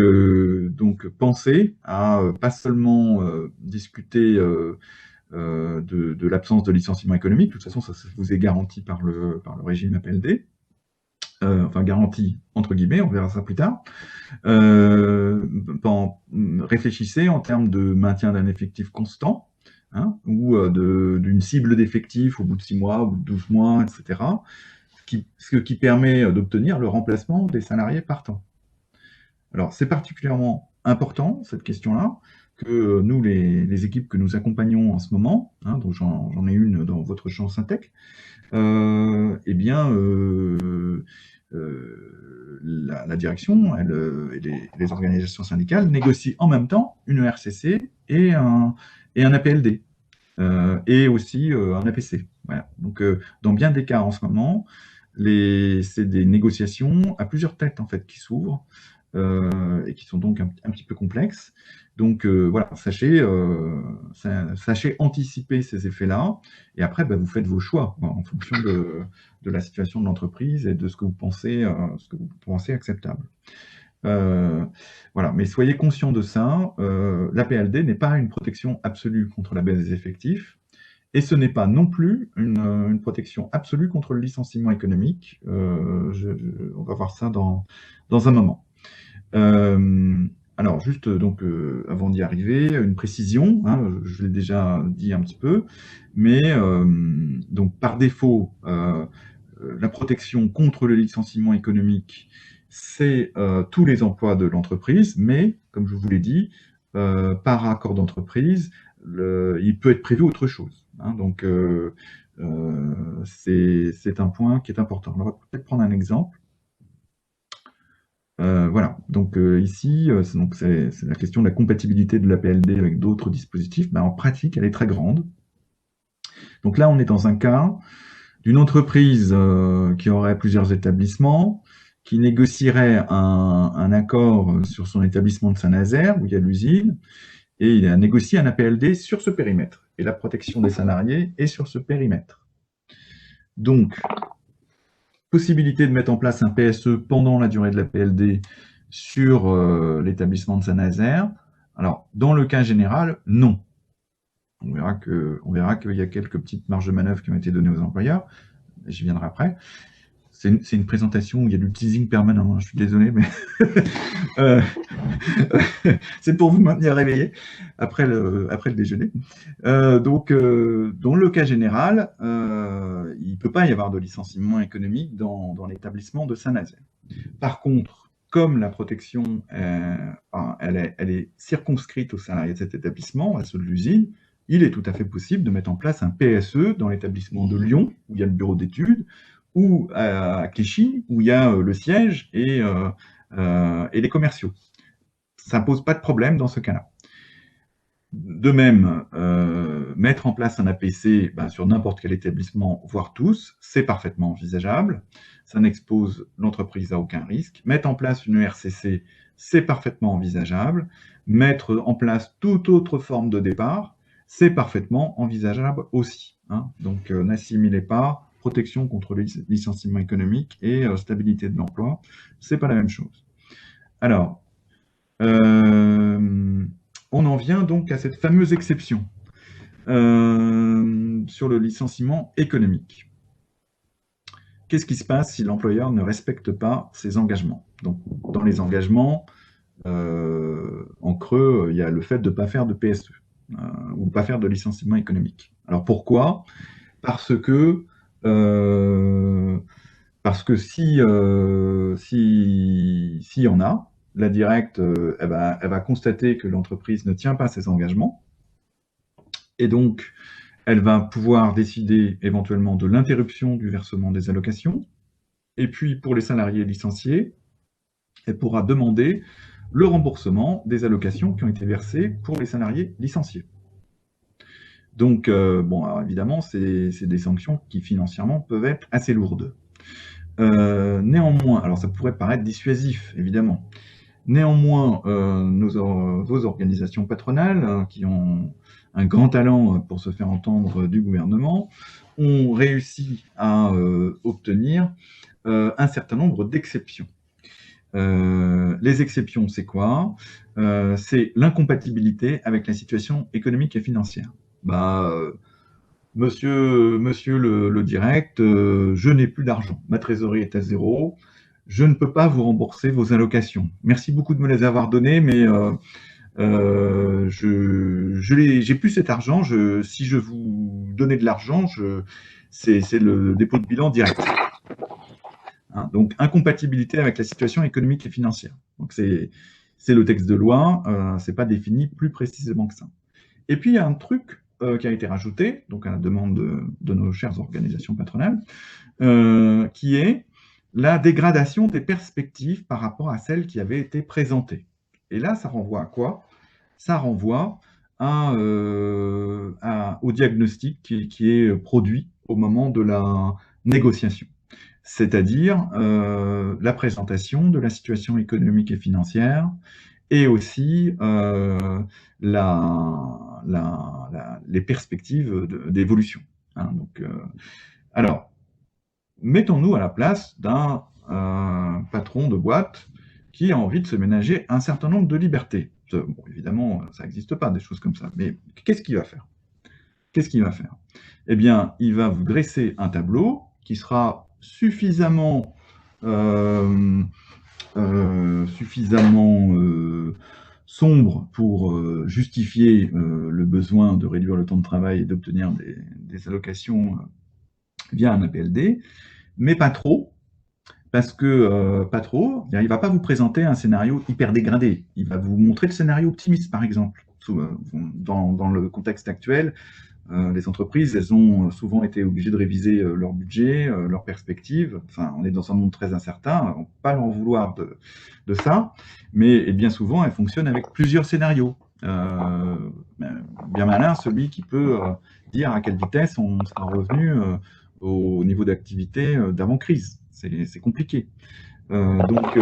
pensez à pas seulement discuter de l'absence de licenciement économique. De toute façon, ça vous est garanti par le régime APLD. Enfin, garanti entre guillemets, on verra ça plus tard. Réfléchissez en termes de maintien d'un effectif constant, hein, ou d'une cible d'effectif au bout de 6 mois, au bout de 12 mois, etc. Ce qui permet d'obtenir le remplacement des salariés partants. Alors, c'est particulièrement important, cette question-là, que nous, les équipes que nous accompagnons en ce moment, hein, donc j'en ai une dans votre champ Syntec, eh bien, la direction et les organisations syndicales négocient en même temps une RCC et un APLD, et aussi un APC. Voilà. Donc, dans bien des cas en ce moment, c'est des négociations à plusieurs têtes en fait qui s'ouvrent et qui sont donc un petit peu complexes. Donc voilà, sachez anticiper ces effets-là, et après vous faites vos choix en fonction de la situation de l'entreprise et de ce que vous pensez acceptable. Voilà, mais soyez conscients de ça, l'APLD n'est pas une protection absolue contre la baisse des effectifs, et ce n'est pas non plus une protection absolue contre le licenciement économique. On va voir ça dans un moment. alors juste donc avant d'y arriver, une précision, hein, je l'ai déjà dit un petit peu, mais donc par défaut, la protection contre le licenciement économique, c'est tous les emplois de l'entreprise, mais comme je vous l'ai dit, par accord d'entreprise, il peut être prévu autre chose, hein, donc c'est un point qui est important. On va peut-être prendre un exemple. Voilà, donc ici, c'est la question de la compatibilité de l'APLD avec d'autres dispositifs. Ben, en pratique, elle est très grande. Donc là, on est dans un cas d'une entreprise qui aurait plusieurs établissements, qui négocierait un accord sur son établissement de Saint-Nazaire, où il y a l'usine, et il a négocié un APLD sur ce périmètre. Et la protection des salariés est sur ce périmètre. Donc, possibilité de mettre en place un PSE pendant la durée de la PLD sur l'établissement de Saint-Nazaire. Alors, dans le cas général, non. On verra qu'il y a quelques petites marges de manœuvre qui ont été données aux employeurs. J'y viendrai après. C'est une présentation où il y a du teasing permanent, hein, je suis désolé, mais c'est pour vous maintenir réveillé après le déjeuner. Donc, dans le cas général, il ne peut pas y avoir de licenciement économique dans l'établissement de Saint-Nazaire. Par contre, comme la protection, elle est circonscrite aux salariés de cet établissement, à ceux de l'usine, il est tout à fait possible de mettre en place un PSE dans l'établissement de Lyon, où il y a le bureau d'études, ou à Clichy, où il y a le siège et les commerciaux. Ça ne pose pas de problème dans ce cas-là. De même, mettre en place un APC sur n'importe quel établissement, voire tous, c'est parfaitement envisageable. Ça n'expose l'entreprise à aucun risque. Mettre en place une ERCC, c'est parfaitement envisageable. Mettre en place toute autre forme de départ, c'est parfaitement envisageable aussi, hein. Donc, n'assimilez pas protection contre le licenciement économique et stabilité de l'emploi, c'est pas la même chose. Alors, on en vient donc à cette fameuse exception sur le licenciement économique. Qu'est-ce qui se passe si l'employeur ne respecte pas ses engagements? Donc, dans les engagements, en creux, il y a le fait de ne pas faire de PSE ou de ne pas faire de licenciement économique. Alors pourquoi? Parce que s'il y en a, la directe, elle va constater que l'entreprise ne tient pas ses engagements, et donc elle va pouvoir décider éventuellement de l'interruption du versement des allocations, et puis pour les salariés licenciés, elle pourra demander le remboursement des allocations qui ont été versées pour les salariés licenciés. Donc, bon, alors évidemment, c'est des sanctions qui financièrement peuvent être assez lourdes. Néanmoins, alors ça pourrait paraître dissuasif, évidemment. Néanmoins, vos organisations patronales, qui ont un grand talent pour se faire entendre du gouvernement, ont réussi à obtenir un certain nombre d'exceptions. Les exceptions, c'est quoi? C'est l'incompatibilité avec la situation économique et financière. Monsieur le direct, je n'ai plus d'argent, ma trésorerie est à zéro, je ne peux pas vous rembourser vos allocations. Merci beaucoup de me les avoir données, mais j'ai plus cet argent. Si je vous donnais de l'argent, c'est le dépôt de bilan direct. Hein, donc, incompatibilité avec la situation économique et financière. Donc, c'est le texte de loi, c'est pas défini plus précisément que ça. Et puis, il y a un truc qui a été rajouté, donc à la demande de nos chères organisations patronales, qui est la dégradation des perspectives par rapport à celles qui avaient été présentées. Et là, ça renvoie à quoi? Ça renvoie au diagnostic qui est produit au moment de la négociation, c'est-à-dire la présentation de la situation économique et financière, et aussi les perspectives d'évolution. Hein, donc, alors, mettons-nous à la place d'un patron de boîte qui a envie de se ménager un certain nombre de libertés. Bon, évidemment, ça n'existe pas, des choses comme ça. Mais qu'est-ce qu'il va faire? Qu'est-ce qu'il va faire? Eh bien, il va vous dresser un tableau qui sera suffisamment sombre pour justifier le besoin de réduire le temps de travail et d'obtenir des allocations via un APLD, mais pas trop, parce que pas trop, il ne va pas vous présenter un scénario hyper dégradé. Il va vous montrer le scénario optimiste, par exemple. Dans le contexte actuel, les entreprises, elles ont souvent été obligées de réviser leur budget, leurs perspectives. Enfin, on est dans un monde très incertain, on ne peut pas leur en vouloir de ça, mais et bien souvent, elles fonctionnent avec plusieurs scénarios. Bien malin, celui qui peut dire à quelle vitesse on sera revenu au niveau d'activité d'avant-crise. C'est compliqué. Donc,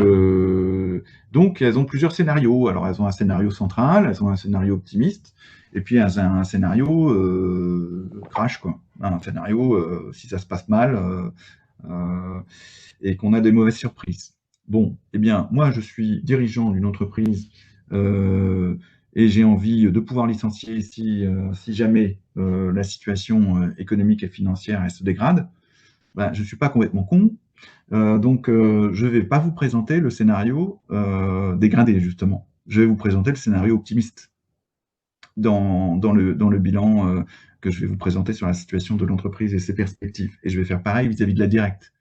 elles ont plusieurs scénarios. Alors, elles ont un scénario central, elles ont un scénario optimiste, et puis elles ont un scénario crash, quoi. Un scénario, si ça se passe mal, et qu'on a des mauvaises surprises. Bon, eh bien, moi, je suis dirigeant d'une entreprise, et j'ai envie de pouvoir licencier si jamais la situation économique et financière elle se dégrade. Ben, je ne suis pas complètement con. Donc, je ne vais pas vous présenter le scénario dégradé, justement. Je vais vous présenter le scénario optimiste dans le bilan que je vais vous présenter sur la situation de l'entreprise et ses perspectives. Et je vais faire pareil vis-à-vis de la directe.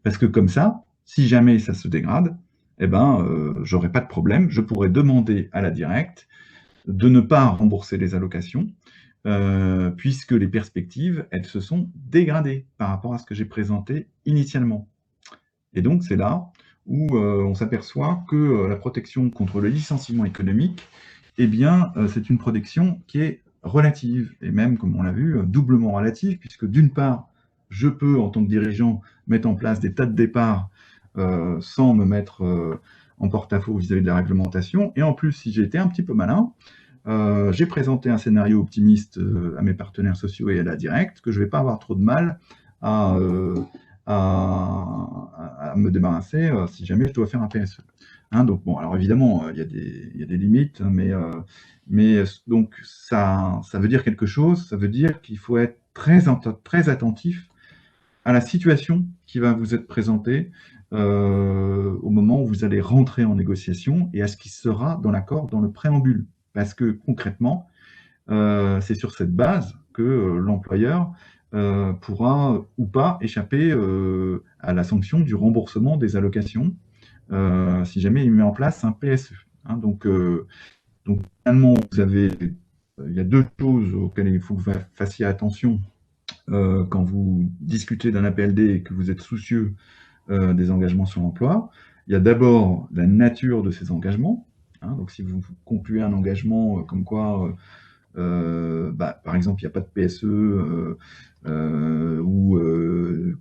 Parce que comme ça, si jamais ça se dégrade, eh ben, j'aurai pas de problème. Je pourrai demander à la directe de ne pas rembourser les allocations, puisque les perspectives, elles se sont dégradées par rapport à ce que j'ai présenté initialement. Et donc, c'est là où on s'aperçoit que la protection contre le licenciement économique, eh bien, c'est une protection qui est relative, et même, comme on l'a vu, doublement relative, puisque d'une part, je peux, en tant que dirigeant, mettre en place des tas de départs sans me mettre en porte-à-faux vis-à-vis de la réglementation, et en plus, si j'ai été un petit peu malin, j'ai présenté un scénario optimiste à mes partenaires sociaux et à la directe, que je ne vais pas avoir trop de mal à me débarrasser si jamais je dois faire un PSE. Hein, donc bon, alors évidemment, il y a des limites, mais donc ça veut dire quelque chose, ça veut dire qu'il faut être très attentif à la situation qui va vous être présentée au moment où vous allez rentrer en négociation et à ce qui sera dans l'accord, dans le préambule. Parce que concrètement, c'est sur cette base que l'employeur pourra ou pas échapper à la sanction du remboursement des allocations si jamais il met en place un PSE. Hein, donc, finalement, il y a deux choses auxquelles il faut que vous fassiez attention quand vous discutez d'un APLD et que vous êtes soucieux des engagements sur l'emploi. Il y a d'abord la nature de ces engagements. Hein, donc, si vous concluez un engagement comme quoi par exemple, il n'y a pas de PSE ou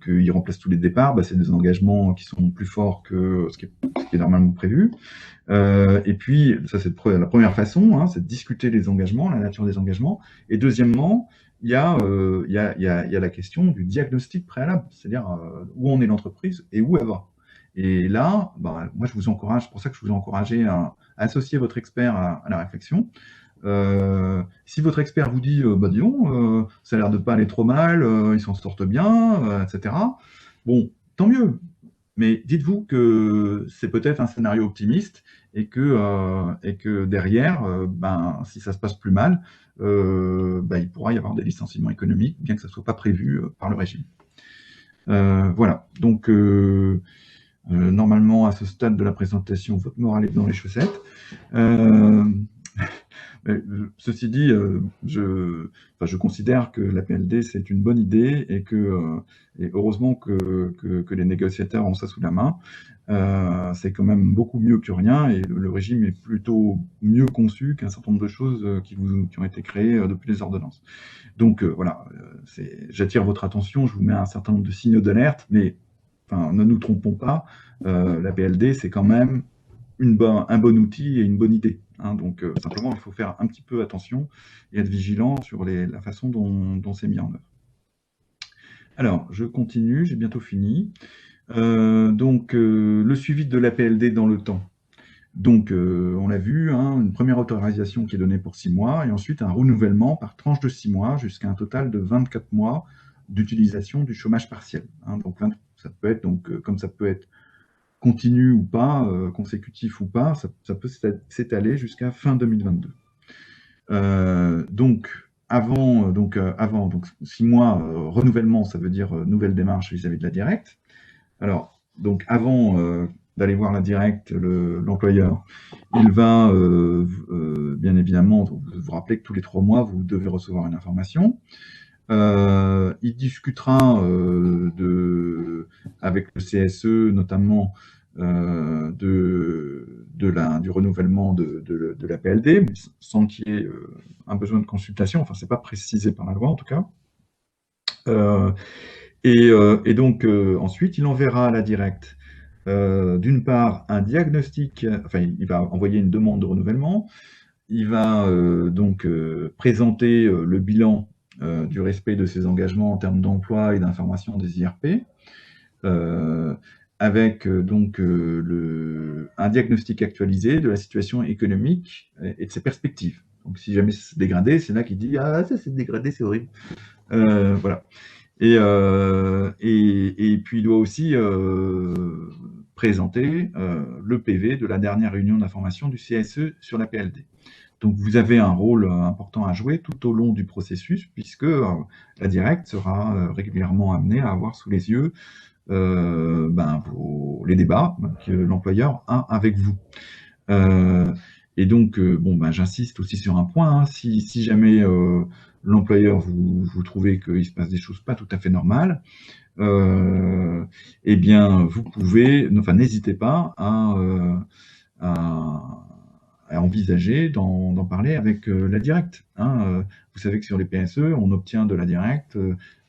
qu'il remplace tous les départs, c'est des engagements qui sont plus forts que ce qui est normalement prévu. Et puis, ça c'est la première façon, hein, c'est de discuter les engagements, la nature des engagements. Et deuxièmement, il y a la question du diagnostic préalable, c'est-à-dire où en est l'entreprise et où elle va. Et là, moi je vous encourage, c'est pour ça que je vous ai encouragé à associer votre expert à la réflexion. Si votre expert vous dit, dis donc, ça a l'air de pas aller trop mal, ils s'en sortent bien, etc. Bon, tant mieux. Mais dites-vous que c'est peut-être un scénario optimiste et que derrière, si ça se passe plus mal, il pourra y avoir des licenciements économiques, bien que ça ne soit pas prévu par le régime. Voilà. Donc, normalement, à ce stade de la présentation, votre morale est dans les chaussettes. Ceci dit, je considère que la PLD, c'est une bonne idée et heureusement que les négociateurs ont ça sous la main. C'est quand même beaucoup mieux que rien et le régime est plutôt mieux conçu qu'un certain nombre de choses qui ont été créées depuis les ordonnances. Donc voilà, j'attire votre attention, je vous mets un certain nombre de signaux d'alerte, mais ne nous trompons pas, la PLD, c'est quand même un bon outil et une bonne idée. Hein, donc simplement, il faut faire un petit peu attention et être vigilant sur la façon dont c'est mis en œuvre. Alors, je continue, j'ai bientôt fini. Le suivi de l'APLD dans le temps. Donc, on l'a vu, hein, une première autorisation qui est donnée pour 6 mois et ensuite un renouvellement par tranche de 6 mois jusqu'à un total de 24 mois d'utilisation du chômage partiel. Hein, donc, ça peut être, comme ça peut être continu ou pas, consécutif ou pas, ça peut s'étaler jusqu'à fin 2022. Donc 6 mois, renouvellement, ça veut dire nouvelle démarche vis-à-vis de la directe. Alors, donc avant d'aller voir la directe, l'employeur, il va bien évidemment vous rappeler que tous les 3 mois, vous devez recevoir une information. Il discutera avec le CSE notamment du renouvellement de la PLD, mais sans qu'il y ait un besoin de consultation. Enfin, c'est pas précisé par la loi en tout cas. Et donc ensuite, il enverra à la directe d'une part un diagnostic, enfin il va envoyer une demande de renouvellement, il va donc présenter le bilan du respect de ses engagements en termes d'emploi et d'information des IRP, avec un diagnostic actualisé de la situation économique et de ses perspectives. Donc si jamais c'est dégradé, c'est là qu'il dit « Ah, ça c'est dégradé, c'est horrible ». Voilà. Et puis il doit aussi présenter le PV de la dernière réunion d'information du CSE sur la PLD. Donc vous avez un rôle important à jouer tout au long du processus, puisque la directe sera régulièrement amenée à avoir sous les yeux les débats que l'employeur a avec vous. Et donc, j'insiste aussi sur un point, hein, si jamais l'employeur, vous trouvez qu'il se passe des choses pas tout à fait normales, eh bien, vous pouvez, enfin, n'hésitez pas à envisager d'en parler avec la directe. Hein. Vous savez que sur les PSE, on obtient de la directe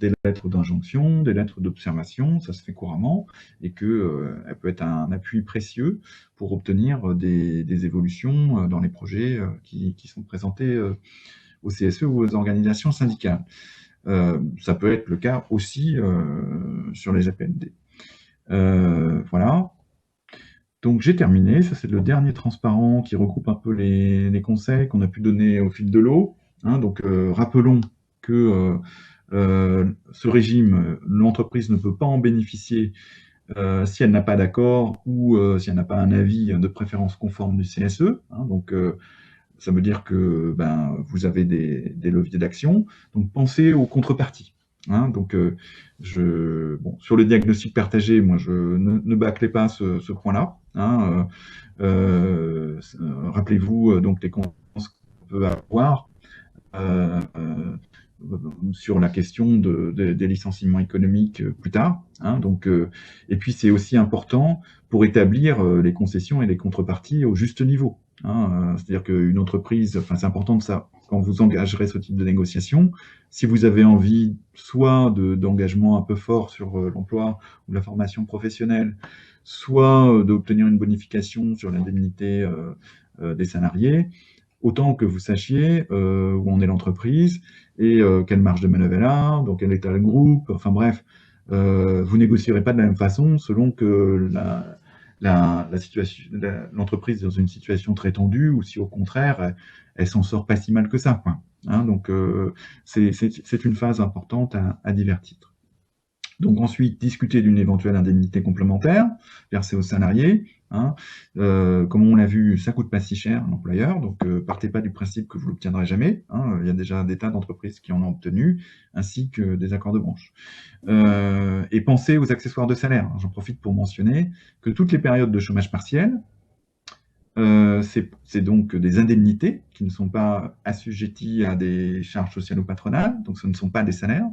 des lettres d'injonction, des lettres d'observation, ça se fait couramment, et qu'elle peut être un appui précieux pour obtenir des évolutions dans les projets qui sont présentés au CSE ou aux organisations syndicales. Ça peut être le cas aussi sur les APLD. Voilà. Donc j'ai terminé, ça c'est le dernier transparent qui regroupe un peu les conseils qu'on a pu donner au fil de l'eau. Hein, donc rappelons que ce régime, l'entreprise ne peut pas en bénéficier si elle n'a pas d'accord ou si elle n'a pas un avis de préférence conforme du CSE. Hein, donc ça veut dire que vous avez des leviers d'action. Donc pensez aux contreparties. Hein, donc, sur le diagnostic partagé, moi, je ne bâclez pas ce point-là. Hein, rappelez-vous donc les conséquences qu'on peut avoir sur la question des licenciements économiques plus tard. Hein, donc, et puis, c'est aussi important pour établir les concessions et les contreparties au juste niveau. Hein, c'est-à-dire qu'une entreprise, enfin, c'est important de ça, quand vous engagerez ce type de négociation, si vous avez envie soit d'engagement un peu fort sur l'emploi ou la formation professionnelle, soit d'obtenir une bonification sur l'indemnité des salariés, autant que vous sachiez où en est l'entreprise et quelle marge de manœuvre elle a, dans quel état le groupe, enfin bref, vous négocierez pas de la même façon selon que l'entreprise est dans une situation très tendue ou si au contraire elle s'en sort pas si mal que ça, quoi. Hein, donc c'est une phase importante à divers titres. Donc ensuite, discuter d'une éventuelle indemnité complémentaire versée aux salariés. Hein. Comme on l'a vu, ça coûte pas si cher à l'employeur, donc partez pas du principe que vous l'obtiendrez jamais. Hein. Il y a déjà des tas d'entreprises qui en ont obtenu, ainsi que des accords de branche. Et pensez aux accessoires de salaire. J'en profite pour mentionner que toutes les périodes de chômage partiel, c'est donc des indemnités qui ne sont pas assujetties à des charges sociales ou patronales, donc ce ne sont pas des salaires.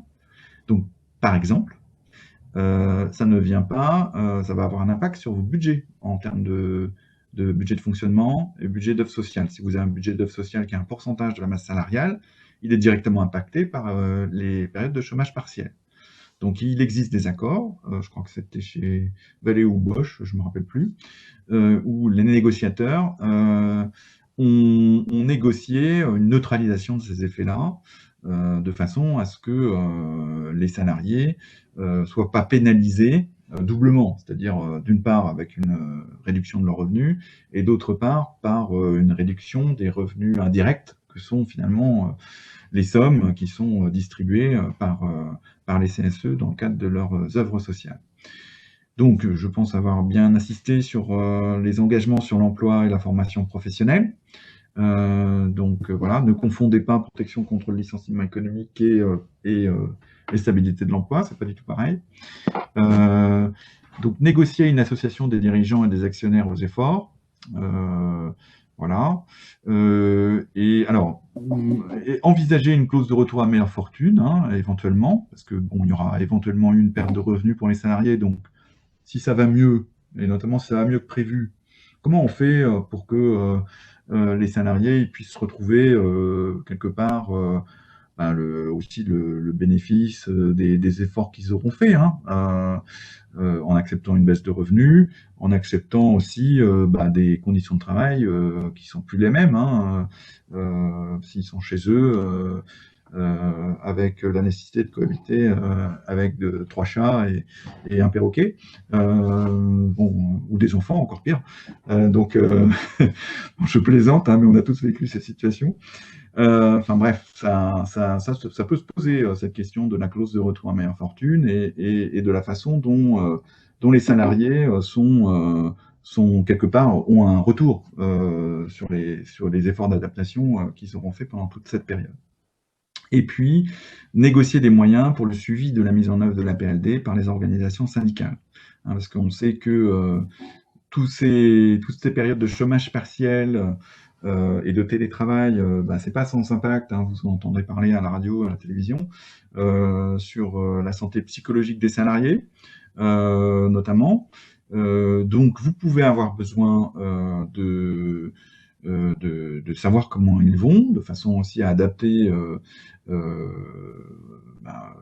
Donc, par exemple, ça ne vient pas, ça va avoir un impact sur vos budgets en termes de budget de fonctionnement et budget d'œuvre sociale. Si vous avez un budget d'œuvre sociale qui a un pourcentage de la masse salariale, il est directement impacté par les périodes de chômage partiel. Donc il existe des accords, je crois que c'était chez Vallée ou Bosch, je ne me rappelle plus, où les négociateurs ont négocié une neutralisation de ces effets-là, de façon à ce que les salariés soient pas pénalisés doublement, c'est-à-dire d'une part avec une réduction de leurs revenus et d'autre part par une réduction des revenus indirects que sont finalement les sommes qui sont distribuées par les CSE dans le cadre de leurs œuvres sociales. Donc, je pense avoir bien insisté sur les engagements sur l'emploi et la formation professionnelle. Donc voilà, ne confondez pas protection contre le licenciement économique et stabilité de l'emploi, c'est pas du tout pareil. Donc négocier une association des dirigeants et des actionnaires aux efforts. Voilà. Et alors, et envisager une clause de retour à meilleure fortune, hein, éventuellement, parce que bon, il y aura éventuellement une perte de revenus pour les salariés. Donc, si ça va mieux, et notamment si ça va mieux que prévu, comment on fait pour que les salariés ils puissent retrouver quelque part aussi le bénéfice des efforts qu'ils auront faits, hein, en acceptant une baisse de revenus, en acceptant aussi des conditions de travail qui sont plus les mêmes, hein, s'ils sont chez eux, avec la nécessité de cohabiter avec trois chats et un perroquet, bon, ou des enfants, encore pire. Donc, bon, je plaisante, hein, mais on a tous vécu cette situation. Enfin bref, ça peut se poser cette question de la clause de retour à meilleure fortune et de la façon dont les salariés sont quelque part ont un retour sur les efforts d'adaptation qu'ils auront fait pendant toute cette période. Et puis, négocier des moyens pour le suivi de la mise en œuvre de la PLD par les organisations syndicales. Hein, parce qu'on sait que toutes ces périodes de chômage partiel et de télétravail, c'est pas sans impact, hein, vous en entendrez parler à la radio, à la télévision, sur la santé psychologique des salariés, notamment. Donc, vous pouvez avoir besoin de savoir comment ils vont, de façon aussi à adapter euh, bah,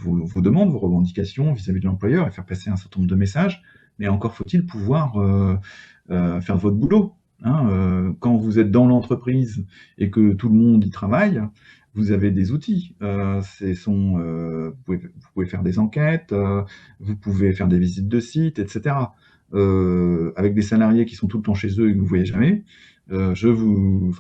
vos demandes, vos revendications vis-à-vis de l'employeur et faire passer un certain nombre de messages. Mais encore faut-il pouvoir faire votre boulot. Hein. Quand vous êtes dans l'entreprise et que tout le monde y travaille, vous avez des outils. Vous pouvez faire des enquêtes, vous pouvez faire des visites de site, etc. Avec des salariés qui sont tout le temps chez eux et que vous ne voyez jamais, je vous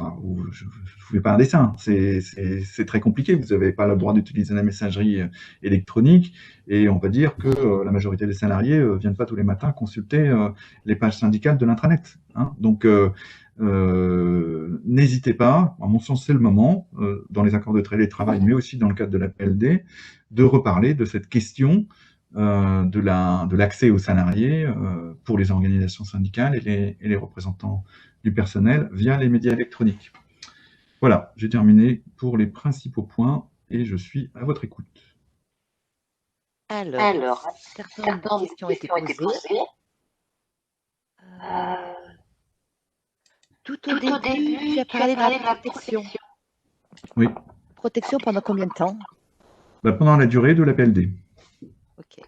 fais pas un dessin. C'est très compliqué. Vous n'avez pas le droit d'utiliser la messagerie électronique. Et on va dire que la majorité des salariés viennent pas tous les matins consulter les pages syndicales de l'intranet. Hein. Donc, n'hésitez pas, à mon sens, c'est le moment, dans les accords de télétravail, mais aussi dans le cadre de la PLD, de reparler de cette question de l'accès aux salariés pour les organisations syndicales et les représentants du personnel via les médias électroniques. Voilà, j'ai terminé pour les principaux points et je suis à votre écoute. Alors, certaines questions ont été posées. Tout au début, tu as parlé de la protection. Oui. Protection pendant combien de temps? Pendant la durée de la PLD. Ok.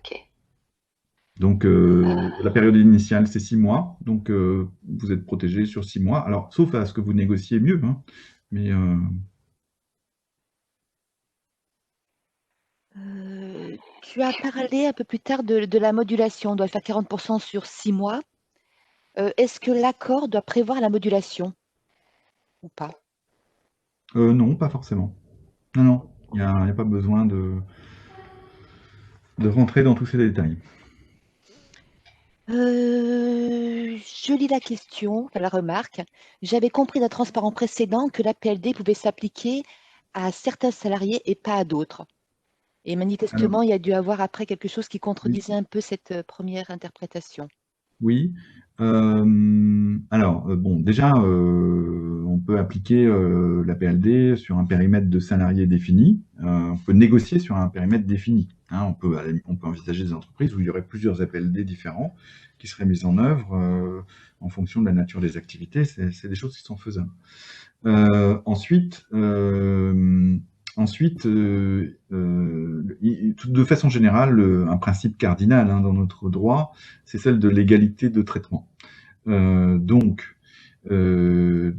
Donc, la période initiale, c'est 6 mois. Donc, vous êtes protégé sur 6 mois. Alors, sauf à ce que vous négociez mieux. Hein, mais tu as parlé un peu plus tard de la modulation. On doit faire 40% sur 6 mois. Est-ce que l'accord doit prévoir la modulation ou pas? non, pas forcément. Non, il n'y a pas besoin de rentrer dans tous ces détails. Je lis la question, la remarque. J'avais compris d'un transparent précédent que la PLD pouvait s'appliquer à certains salariés et pas à d'autres. Et manifestement, il y a dû avoir après quelque chose qui contredisait un peu cette première interprétation. Oui. Bon, déjà, on peut appliquer la PLD sur un périmètre de salariés défini. On peut négocier sur un périmètre défini. Hein. On peut envisager des entreprises où il y aurait plusieurs APLD différents qui seraient mis en œuvre en fonction de la nature des activités. C'est des choses qui sont faisables. Ensuite, de façon générale, un principe cardinal dans notre droit, c'est celle de l'égalité de traitement. Donc, on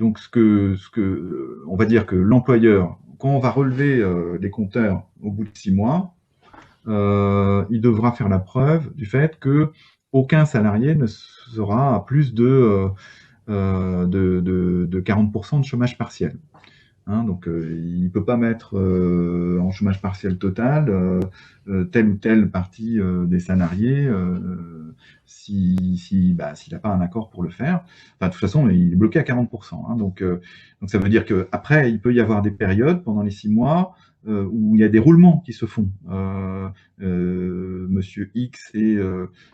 va dire que l'employeur, quand on va relever les compteurs au bout de 6 mois, il devra faire la preuve du fait que aucun salarié ne sera à plus de 40% de chômage partiel. Hein, donc, il ne peut pas mettre en chômage partiel total telle ou telle partie des salariés s'il n'a pas un accord pour le faire. Enfin, de toute façon, il est bloqué à 40%. Hein, donc ça veut dire qu'après, il peut y avoir des périodes pendant les 6 mois où il y a des roulements qui se font. Monsieur X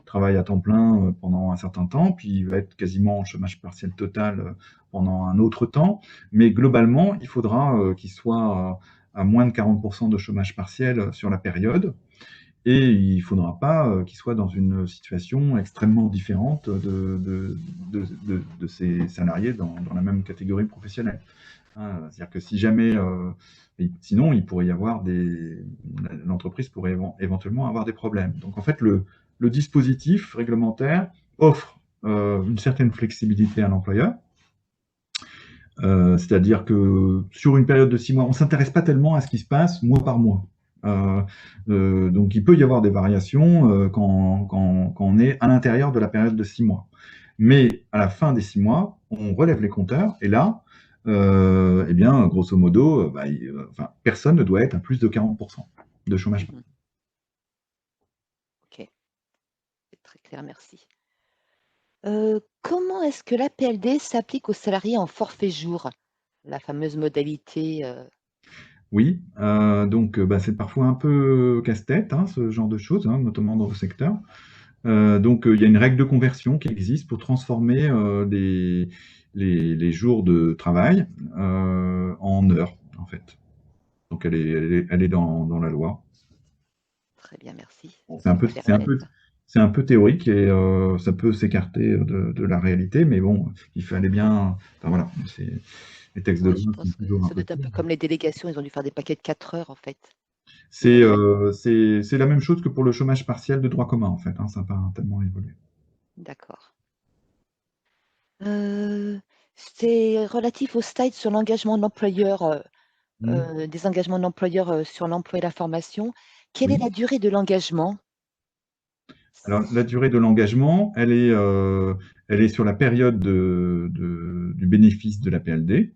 travaille à temps plein pendant un certain temps, puis il va être quasiment en chômage partiel total pendant un autre temps. Mais globalement, il faudra qu'il soit à moins de 40% de chômage partiel sur la période. Et il ne faudra pas qu'il soit dans une situation extrêmement différente de ces salariés dans la même catégorie professionnelle. Hein, c'est-à-dire que si jamais, sinon, il pourrait y avoir l'entreprise pourrait éventuellement avoir des problèmes. Donc en fait, le dispositif réglementaire offre une certaine flexibilité à l'employeur. C'est-à-dire que sur une période de 6 mois, on ne s'intéresse pas tellement à ce qui se passe mois par mois. Donc il peut y avoir des variations quand on est à l'intérieur de la période de 6 mois. Mais à la fin des 6 mois, on relève les compteurs et là, eh bien, grosso modo, personne ne doit être à plus de 40% de chômage. Ok, c'est très clair, merci. Comment est-ce que l'APLD s'applique aux salariés en forfait jour, la fameuse modalité Oui, donc c'est parfois un peu casse-tête, hein, ce genre de choses, hein, notamment dans le secteur. Donc il y a une règle de conversion qui existe pour transformer les jours de travail en heures, en fait. Donc elle est dans la loi. Très bien, merci. C'est un peu théorique et ça peut s'écarter de la réalité, mais bon, il fallait bien. Enfin voilà, les textes de Ouais, loi je sont pense que toujours un ça doit peu. être un peu comme les délégations, ils ont dû faire des paquets de 4 heures en fait. C'est pour la même chose que pour le chômage partiel de droit commun, en fait. Hein, ça n'a pas tellement évolué. D'accord. C'est relatif au slide sur l'engagement de l'employeur, des engagements de l'employeur sur l'emploi et la formation. Quelle est Oui. la durée de l'engagement? Alors, la durée de l'engagement, elle est sur la période du bénéfice de la PLD.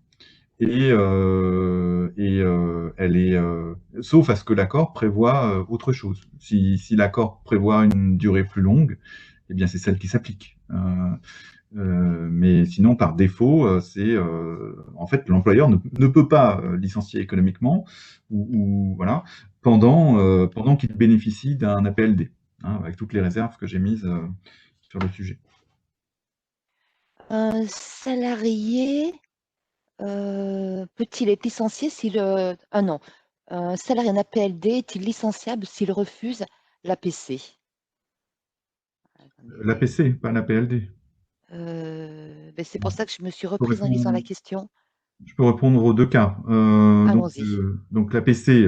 Elle est, sauf à ce que l'accord prévoit autre chose. Si l'accord prévoit une durée plus longue, eh bien c'est celle qui s'applique. Mais sinon, par défaut, en fait l'employeur ne peut pas licencier économiquement voilà pendant qu'il bénéficie d'un APLD, hein, avec toutes les réserves que j'ai mises sur le sujet. Un salarié peut-il être licencié s'il non, un salarié en APLD est-il licenciable s'il refuse l'APC? L'APC, pas l'APLD. C'est pour ça que je me suis Je peux reprise en lisant répondre, la question. je peux répondre aux deux cas. Allons-y. Donc l'APC,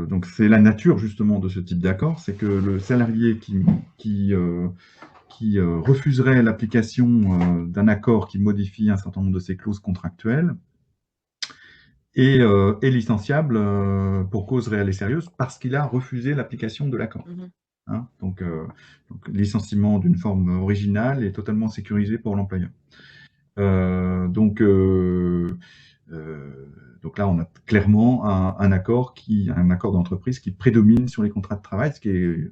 donc c'est la nature justement de ce type d'accord, c'est que le salarié qui refuserait l'application d'un accord qui modifie un certain nombre de ses clauses contractuelles est licenciable pour cause réelle et sérieuse parce qu'il a refusé l'application de l'accord. Mmh. Hein, donc licenciement d'une forme originale est totalement sécurisé pour l'employeur. Donc là, on a clairement un accord d'entreprise qui prédomine sur les contrats de travail, ce qui est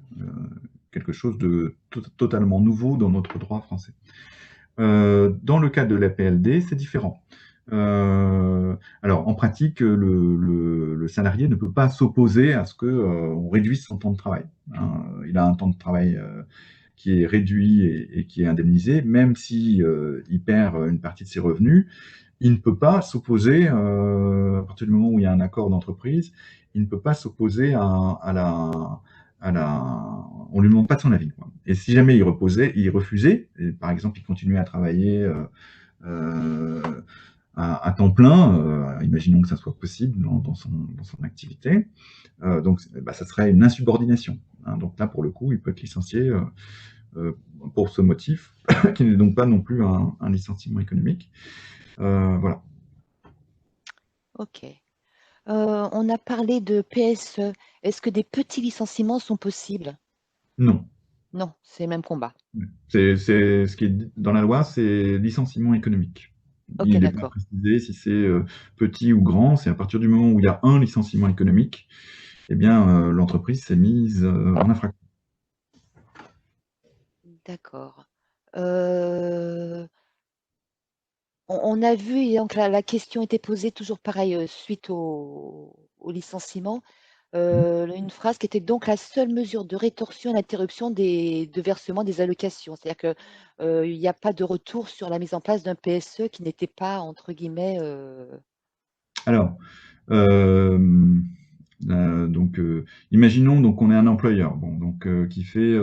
quelque chose de totalement nouveau dans notre droit français. Dans le cas de la PLD, c'est différent. Alors, en pratique, le salarié ne peut pas s'opposer à ce qu'on réduise son temps de travail. Hein. Il a un temps de travail qui est réduit et qui est indemnisé, même si il perd une partie de ses revenus. Il ne peut pas s'opposer, à partir du moment où il y a un accord d'entreprise, il ne peut pas s'opposer on lui demande pas de son avis, quoi. Et si jamais il refusait, et par exemple, il continuait à travailler à temps plein, imaginons que ça soit possible dans son activité, donc ça serait une insubordination. Hein. Donc là, pour le coup, il peut être licencié pour ce motif, qui n'est donc pas non plus un licenciement économique. Voilà. OK. On a parlé de PSE. Est-ce que des petits licenciements sont possibles? Non. Non, c'est le même combat. C'est ce qui est dit dans la loi, c'est licenciement économique. OK, Il n'est pas d'accord. précisé si c'est petit ou grand. C'est à partir du moment où il y a un licenciement économique, eh bien l'entreprise s'est mise en infraction. d'accord. Euh, on a vu, et donc la question était posée toujours pareil suite au licenciement. Une phrase qui était donc la seule mesure de rétorsion et d'interruption de versement des allocations. C'est-à-dire qu'il n'y a pas de retour sur la mise en place d'un PSE qui n'était pas, entre guillemets, Alors, euh, donc, imaginons donc on est un employeur, bon, donc qui fait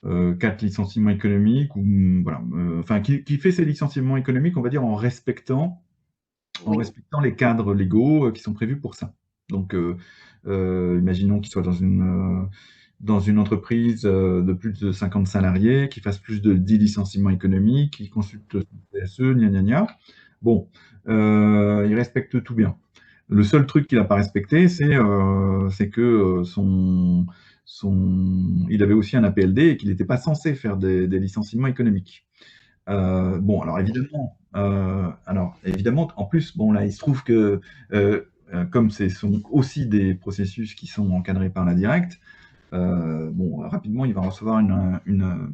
4 licenciements économiques, ou voilà, enfin qui fait ses licenciements économiques, on va dire en oui, respectant les cadres légaux qui sont prévus pour ça. Donc, imaginons qu'il soit dans une entreprise de plus de 50 salariés, qui fasse plus de 10 licenciements économiques, qui consulte son PSE, gna gna gna. Bon, il respecte tout bien. Le seul truc qu'il n'a pas respecté, c'est que il avait aussi un APLD et qu'il n'était pas censé faire des licenciements économiques. Bon, alors évidemment, en plus, bon là, il se trouve que comme ce sont aussi des processus qui sont encadrés par la directe, bon, rapidement, il va recevoir une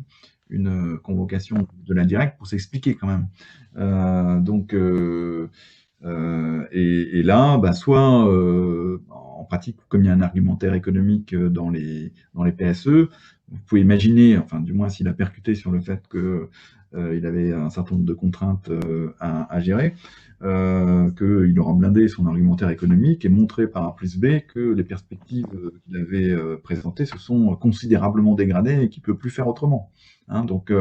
convocation de la directe pour s'expliquer quand même. Donc, et là, bah, soit en pratique, comme il y a un argumentaire économique dans les PSE, vous pouvez imaginer, enfin du moins s'il a percuté sur le fait que il avait un certain nombre de contraintes à gérer, qu'il aura blindé son argumentaire économique et montré par A plus B que les perspectives qu'il avait présentées se sont considérablement dégradées et qu'il ne peut plus faire autrement. Hein, donc,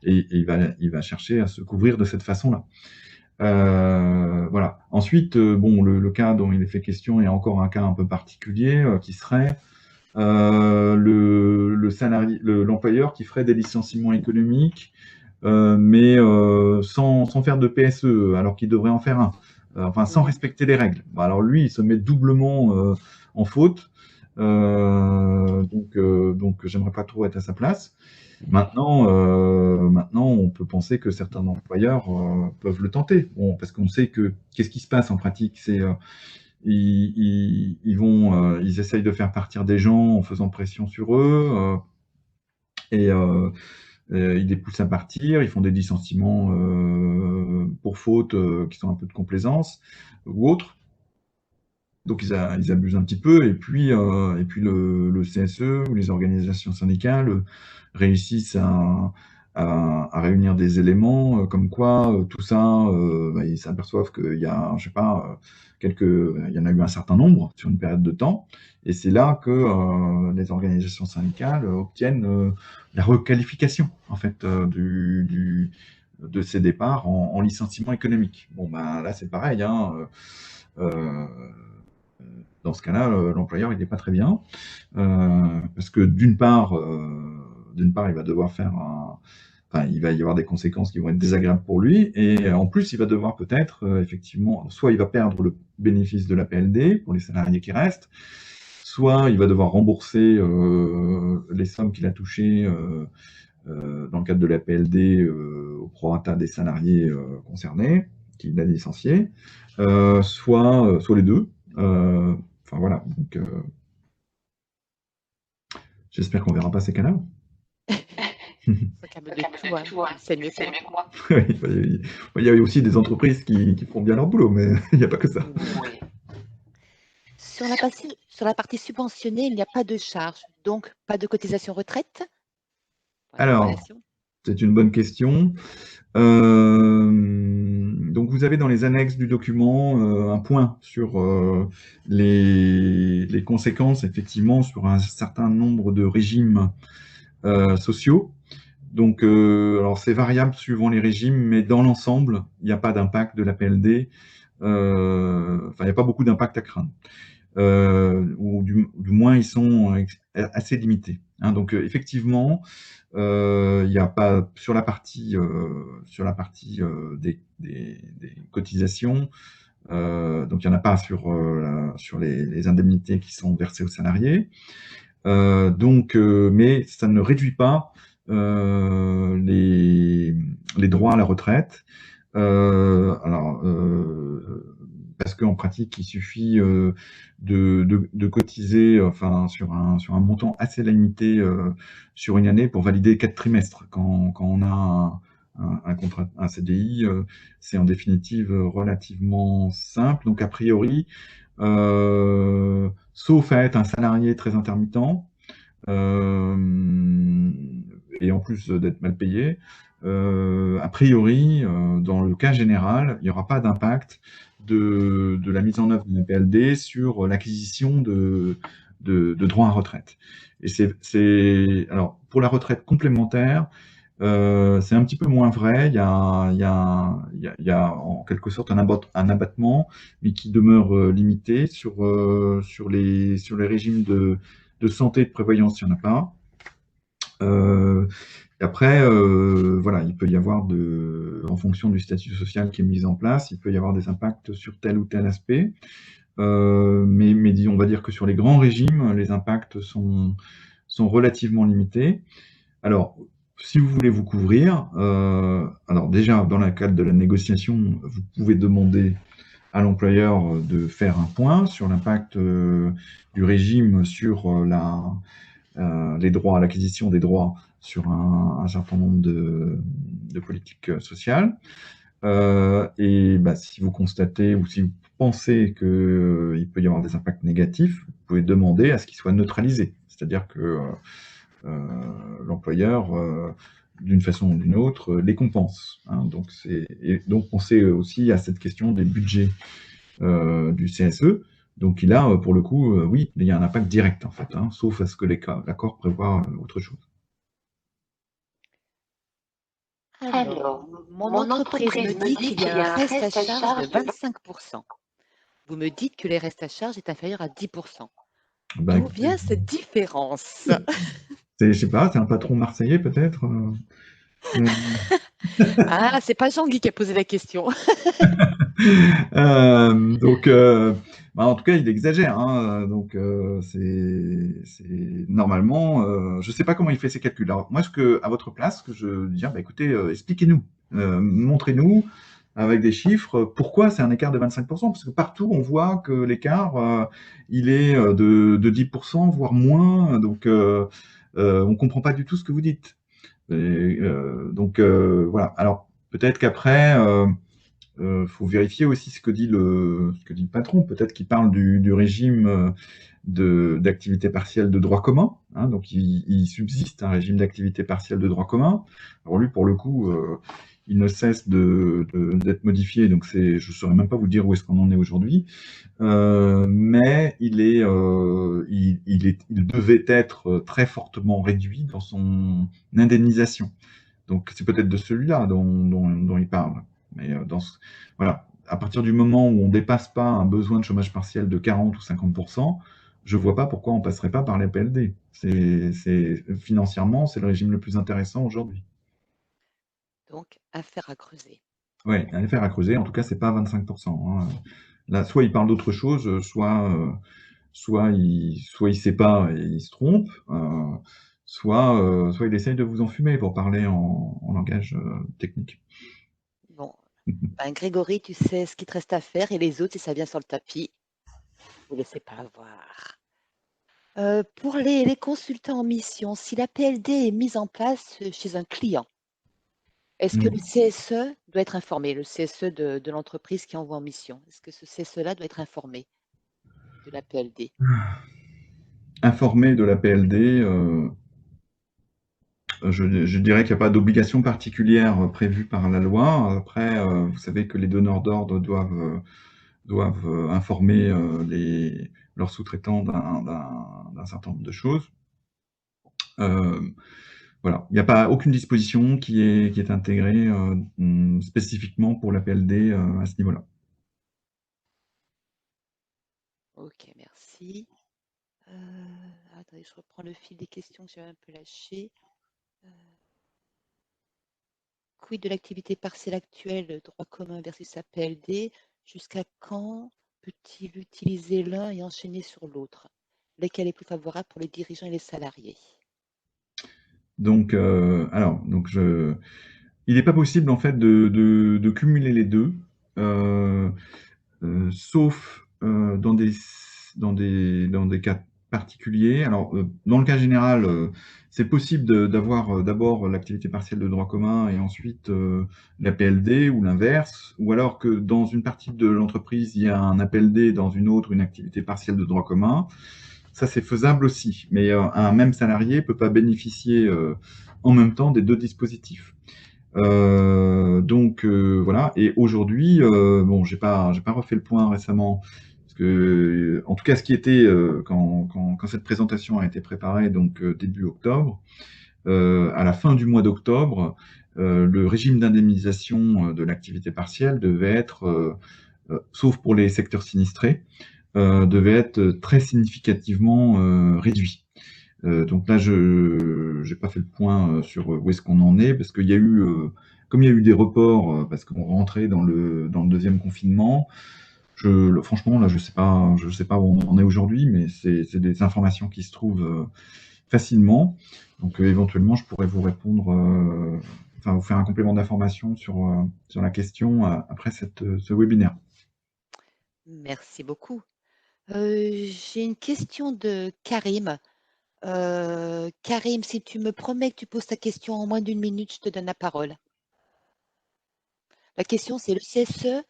et il va chercher à se couvrir de cette façon-là. Voilà. Ensuite, bon, le cas dont il est fait question est encore un cas un peu particulier, qui serait le salarié, l'employeur qui ferait des licenciements économiques, mais sans faire de PSE, alors qu'il devrait en faire un. Enfin, sans oui, respecter les règles. Bah, alors lui, il se met doublement en faute. Donc, j'aimerais pas trop être à sa place. Maintenant, on peut penser que certains employeurs peuvent le tenter. Bon, parce qu'on sait que qu'est-ce qui se passe en pratique, c'est ils essayent de faire partir des gens en faisant pression sur eux, et ils les poussent à partir, ils font des licenciements pour faute qui sont un peu de complaisance ou autre. Donc ils abusent un petit peu, et puis le CSE ou les organisations syndicales réussissent à réunir des éléments comme quoi tout ça, bah, ils s'aperçoivent qu'il y a, je sais pas, il y en a eu un certain nombre sur une période de temps, et c'est là que les organisations syndicales obtiennent la requalification en fait de ces départs en licenciement économique. Bon ben là c'est pareil, hein, euh, dans ce cas-là, l'employeur, il n'est pas très bien, parce que d'une part, il va devoir enfin, il va y avoir des conséquences qui vont être désagréables pour lui, et en plus, il va devoir peut-être, effectivement, soit il va perdre le bénéfice de la PLD pour les salariés qui restent, soit il va devoir rembourser les sommes qu'il a touchées dans le cadre de la PLD au prorata des salariés concernés, qu'il a licenciés, soit les deux. Enfin voilà, donc j'espère qu'on verra pas ces cas-là. ça calme de tout, hein. C'est mieux que moi. Il y a aussi des entreprises qui font bien leur boulot, mais il n'y a pas que ça. Oui. Sur la partie subventionnée, il n'y a pas de charge, donc pas de cotisation retraite. Point Alors, d'interrogation. c'est une bonne question. Donc, vous avez dans les annexes du document un point sur les conséquences, effectivement, sur un certain nombre de régimes sociaux. Donc, alors c'est variable suivant les régimes, mais dans l'ensemble, il n'y a pas d'impact de la PLD. Enfin, il n'y a pas beaucoup d'impact à craindre. Ou du moins, ils sont assez limités. Hein. Donc, effectivement, il n'y a pas sur la partie des cotisations. Donc, il n'y en a pas sur les indemnités qui sont versées aux salariés. Mais ça ne réduit pas les droits à la retraite. Alors, parce qu'en pratique, il suffit de cotiser enfin, sur un montant assez limité sur une année pour valider 4 trimestres. Quand on a un contrat, un CDI, c'est en définitive relativement simple. Donc, a priori, sauf à être un salarié très intermittent, euh, et en plus d'être mal payé, a priori, dans le cas général, il n'y aura pas d'impact de la mise en œuvre d'une PLD sur l'acquisition de droits à retraite. Et alors, pour la retraite complémentaire, c'est un petit peu moins vrai. Il y a en quelque sorte un abattement, mais qui demeure limité sur les régimes de santé et de prévoyance, il n'y en a pas. Et après, voilà, il peut y avoir en fonction du statut social qui est mis en place, il peut y avoir des impacts sur tel ou tel aspect. Mais on va dire que sur les grands régimes, les impacts sont relativement limités. Alors, si vous voulez vous couvrir, alors déjà, dans le cadre de la négociation, vous pouvez demander à l'employeur de faire un point sur l'impact du régime sur les droits, l'acquisition des droits sur un certain nombre de politiques sociales. Et bah, si vous constatez ou si vous pensez qu'il peut y avoir des impacts négatifs, vous pouvez demander à ce qu'ils soient neutralisés. C'est-à-dire que l'employeur, d'une façon ou d'une autre, les compense. Hein. Et donc, pensez aussi à cette question des budgets du CSE. Donc, il a, pour le coup, oui, il y a un impact direct, en fait, hein, sauf à ce que l'accord prévoit autre chose. Alors, mon entreprise me dit qu'il y a un reste à charge de 25%. Vous me dites que le reste à charge est inférieur à 10%. Bah, D'où écoutez, vient cette différence? je sais pas, c'est un patron marseillais peut-être euh, Ah, c'est pas Jean-Guy qui a posé la question. donc, bah, en tout cas, il exagère. Hein, donc, c'est normalement, je ne sais pas comment il fait ses calculs. Alors, moi, à votre place, ce que je dis, bah, écoutez, expliquez-nous, montrez-nous avec des chiffres pourquoi c'est un écart de 25%, parce que partout, on voit que l'écart, il est de 10%, voire moins. Donc, on ne comprend pas du tout ce que vous dites. Donc, voilà. Alors, peut-être qu'après, faut vérifier aussi ce que dit le patron. Peut-être qu'il parle du régime d'activité partielle de droit commun. Hein, donc, il subsiste un régime d'activité partielle de droit commun. Alors lui, pour le coup, il ne cesse d'être modifié. Donc, je ne saurais même pas vous dire où est-ce qu'on en est aujourd'hui. Mais il devait être très fortement réduit dans son indemnisation. Donc, c'est peut-être de celui-là dont il parle. Mais voilà, à partir du moment où on ne dépasse pas un besoin de chômage partiel de 40 ou 50%, je ne vois pas pourquoi on ne passerait pas par les PLD. Financièrement, c'est le régime le plus intéressant aujourd'hui. Donc, affaire à creuser. Oui, un effet à creuser, en tout cas, c'est pas 25%. Hein. Là, soit il parle d'autre chose, soit il sait pas et il se trompe, soit il essaye de vous enfumer pour parler en langage technique. Bon, ben, Grégory, tu sais ce qu'il te reste à faire et les autres, si ça vient sur le tapis, vous ne laissez pas avoir. Pour les consultants en mission, si la PLD est mise en place chez un client, est-ce que le Mm. CSE doit être informé, le CSE de l'entreprise qui envoie en mission? Est-ce que ce CSE-là doit être informé de la PLD? Informé de la PLD, je dirais qu'il n'y a pas d'obligation particulière prévue par la loi. Après, vous savez que les donneurs d'ordre doivent informer leurs sous-traitants d'un certain nombre de choses. Voilà, il n'y a pas aucune disposition qui est intégrée spécifiquement pour la PLD à ce niveau-là. Ok, merci. Attendez, je reprends le fil des questions que j'avais un peu lâché. Quid de l'activité partielle actuelle, droit commun versus APLD? Jusqu'à quand peut-il utiliser l'un et enchaîner sur l'autre? Lequel est plus favorable pour les dirigeants et les salariés? Donc, il n'est pas possible en fait de cumuler les deux. sauf dans des cas particuliers. Alors, dans le cas général, c'est possible d'avoir d'abord l'activité partielle de droit commun et ensuite la PLD ou l'inverse, ou alors que dans une partie de l'entreprise, il y a un APLD, dans une autre, une activité partielle de droit commun. Ça, c'est faisable aussi, mais un même salarié ne peut pas bénéficier en même temps des deux dispositifs. Voilà. Et aujourd'hui, bon, j'ai pas refait le point récemment, parce que, en tout cas, ce qui était quand cette présentation a été préparée, donc début octobre, à la fin du mois d'octobre, le régime d'indemnisation de l'activité partielle devait être, sauf pour les secteurs sinistrés, devait être très significativement réduit. Donc là, je n'ai pas fait le point sur où est-ce qu'on en est, parce qu'il y a eu, comme il y a eu des reports, parce qu'on rentrait dans le deuxième confinement, franchement, là, je sais pas où on en est aujourd'hui, mais c'est des informations qui se trouvent facilement. Donc éventuellement, je pourrais vous répondre, enfin vous faire un complément d'information sur la question après ce webinaire. Merci beaucoup. J'ai une question de Karim. Karim, si tu me promets que tu poses ta question en moins d'une minute, je te donne la parole. La question, c'est le CSE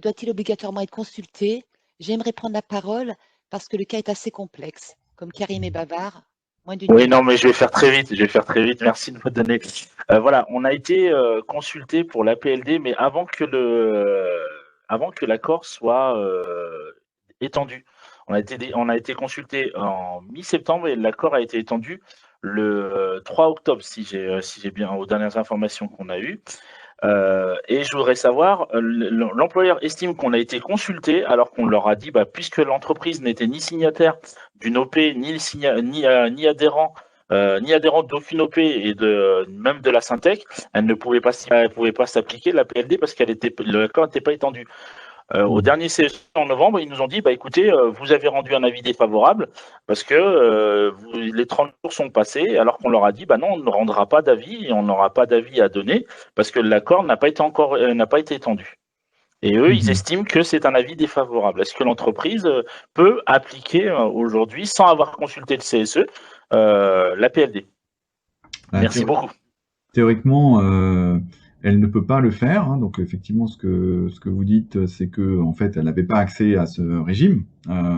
doit-il obligatoirement être consulté? J'aimerais prendre la parole parce que le cas est assez complexe. Comme Karim est bavard, moins d'une Oui, non, minute. mais je vais faire très vite. Je vais faire très vite. Merci de me donner. Voilà, on a été consulté pour l'APLD, mais avant que l'accord soit étendu. On a été consulté en mi-septembre et l'accord a été étendu le 3 octobre, si j'ai bien aux dernières informations qu'on a eues. Et je voudrais savoir, l'employeur estime qu'on a été consulté alors qu'on leur a dit, bah, puisque l'entreprise n'était ni signataire d'une OP, ni adhérent, ni adhérent d'aucune OP et même de la Syntec, elle pouvait pas s'appliquer la PLD parce l'accord n'était pas étendu. Au dernier CSE en novembre, ils nous ont dit, bah, écoutez, vous avez rendu un avis défavorable parce que les 30 jours sont passés, alors qu'on leur a dit, bah non, on ne rendra pas d'avis et on n'aura pas d'avis à donner parce que l'accord n'a pas été étendu. Et eux, ils estiment que c'est un avis défavorable. Est-ce que l'entreprise peut appliquer aujourd'hui, sans avoir consulté le CSE, la PLD? Merci beaucoup. Théoriquement, elle ne peut pas le faire, hein. Donc effectivement, ce que vous dites, c'est que en fait, elle n'avait pas accès à ce régime,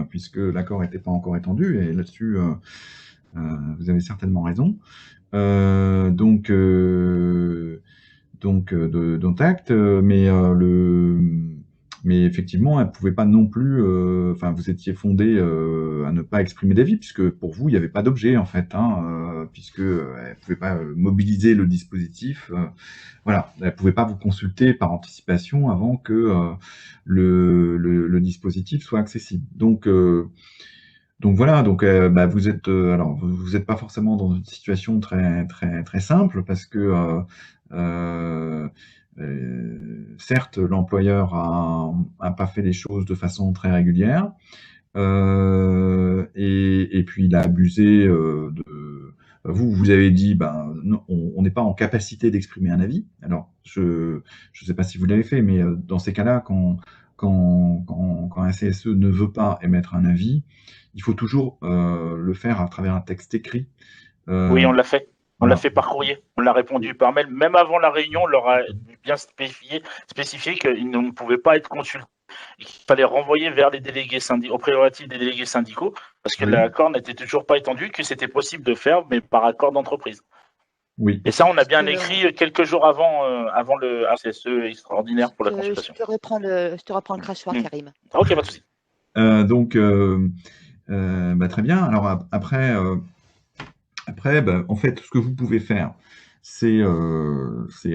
puisque l'accord n'était pas encore étendu, et là-dessus, vous avez certainement raison. Dont acte, mais effectivement, elle ne pouvait pas non plus, enfin, vous étiez fondé à ne pas exprimer d'avis, puisque pour vous, il n'y avait pas d'objet, en fait, hein, puisque elle ne pouvait pas mobiliser le dispositif. Voilà, elle ne pouvait pas vous consulter par anticipation avant que le dispositif soit accessible. Donc voilà, bah, vous êtes alors vous êtes pas forcément dans une situation très simple parce que certes l'employeur a pas fait les choses de façon très régulière, et puis il a abusé de vous avez dit ben non, on n'est pas en capacité d'exprimer un avis. Alors je sais pas si vous l'avez fait, mais dans ces cas-là, quand un CSE ne veut pas émettre un avis, il faut toujours le faire à travers un texte écrit. Oui, on l'a fait. On Voilà. l'a fait par courrier. On l'a répondu par mail. Même avant la réunion, on leur a bien spécifié qu'ils ne pouvaient pas être consultés. Il fallait renvoyer vers les délégués syndicaux, aux prérogatives des délégués syndicaux, parce que Oui. l'accord n'était toujours pas étendu, que c'était possible de faire, mais par accord d'entreprise. Oui. Et ça, on a bien écrit quelques jours avant le CSE extraordinaire pour la consultation. Je te reprends le crachoir, Karim. Ok, pas de souci. Bah, très bien. Alors après, bah, en fait, ce que vous pouvez faire, c'est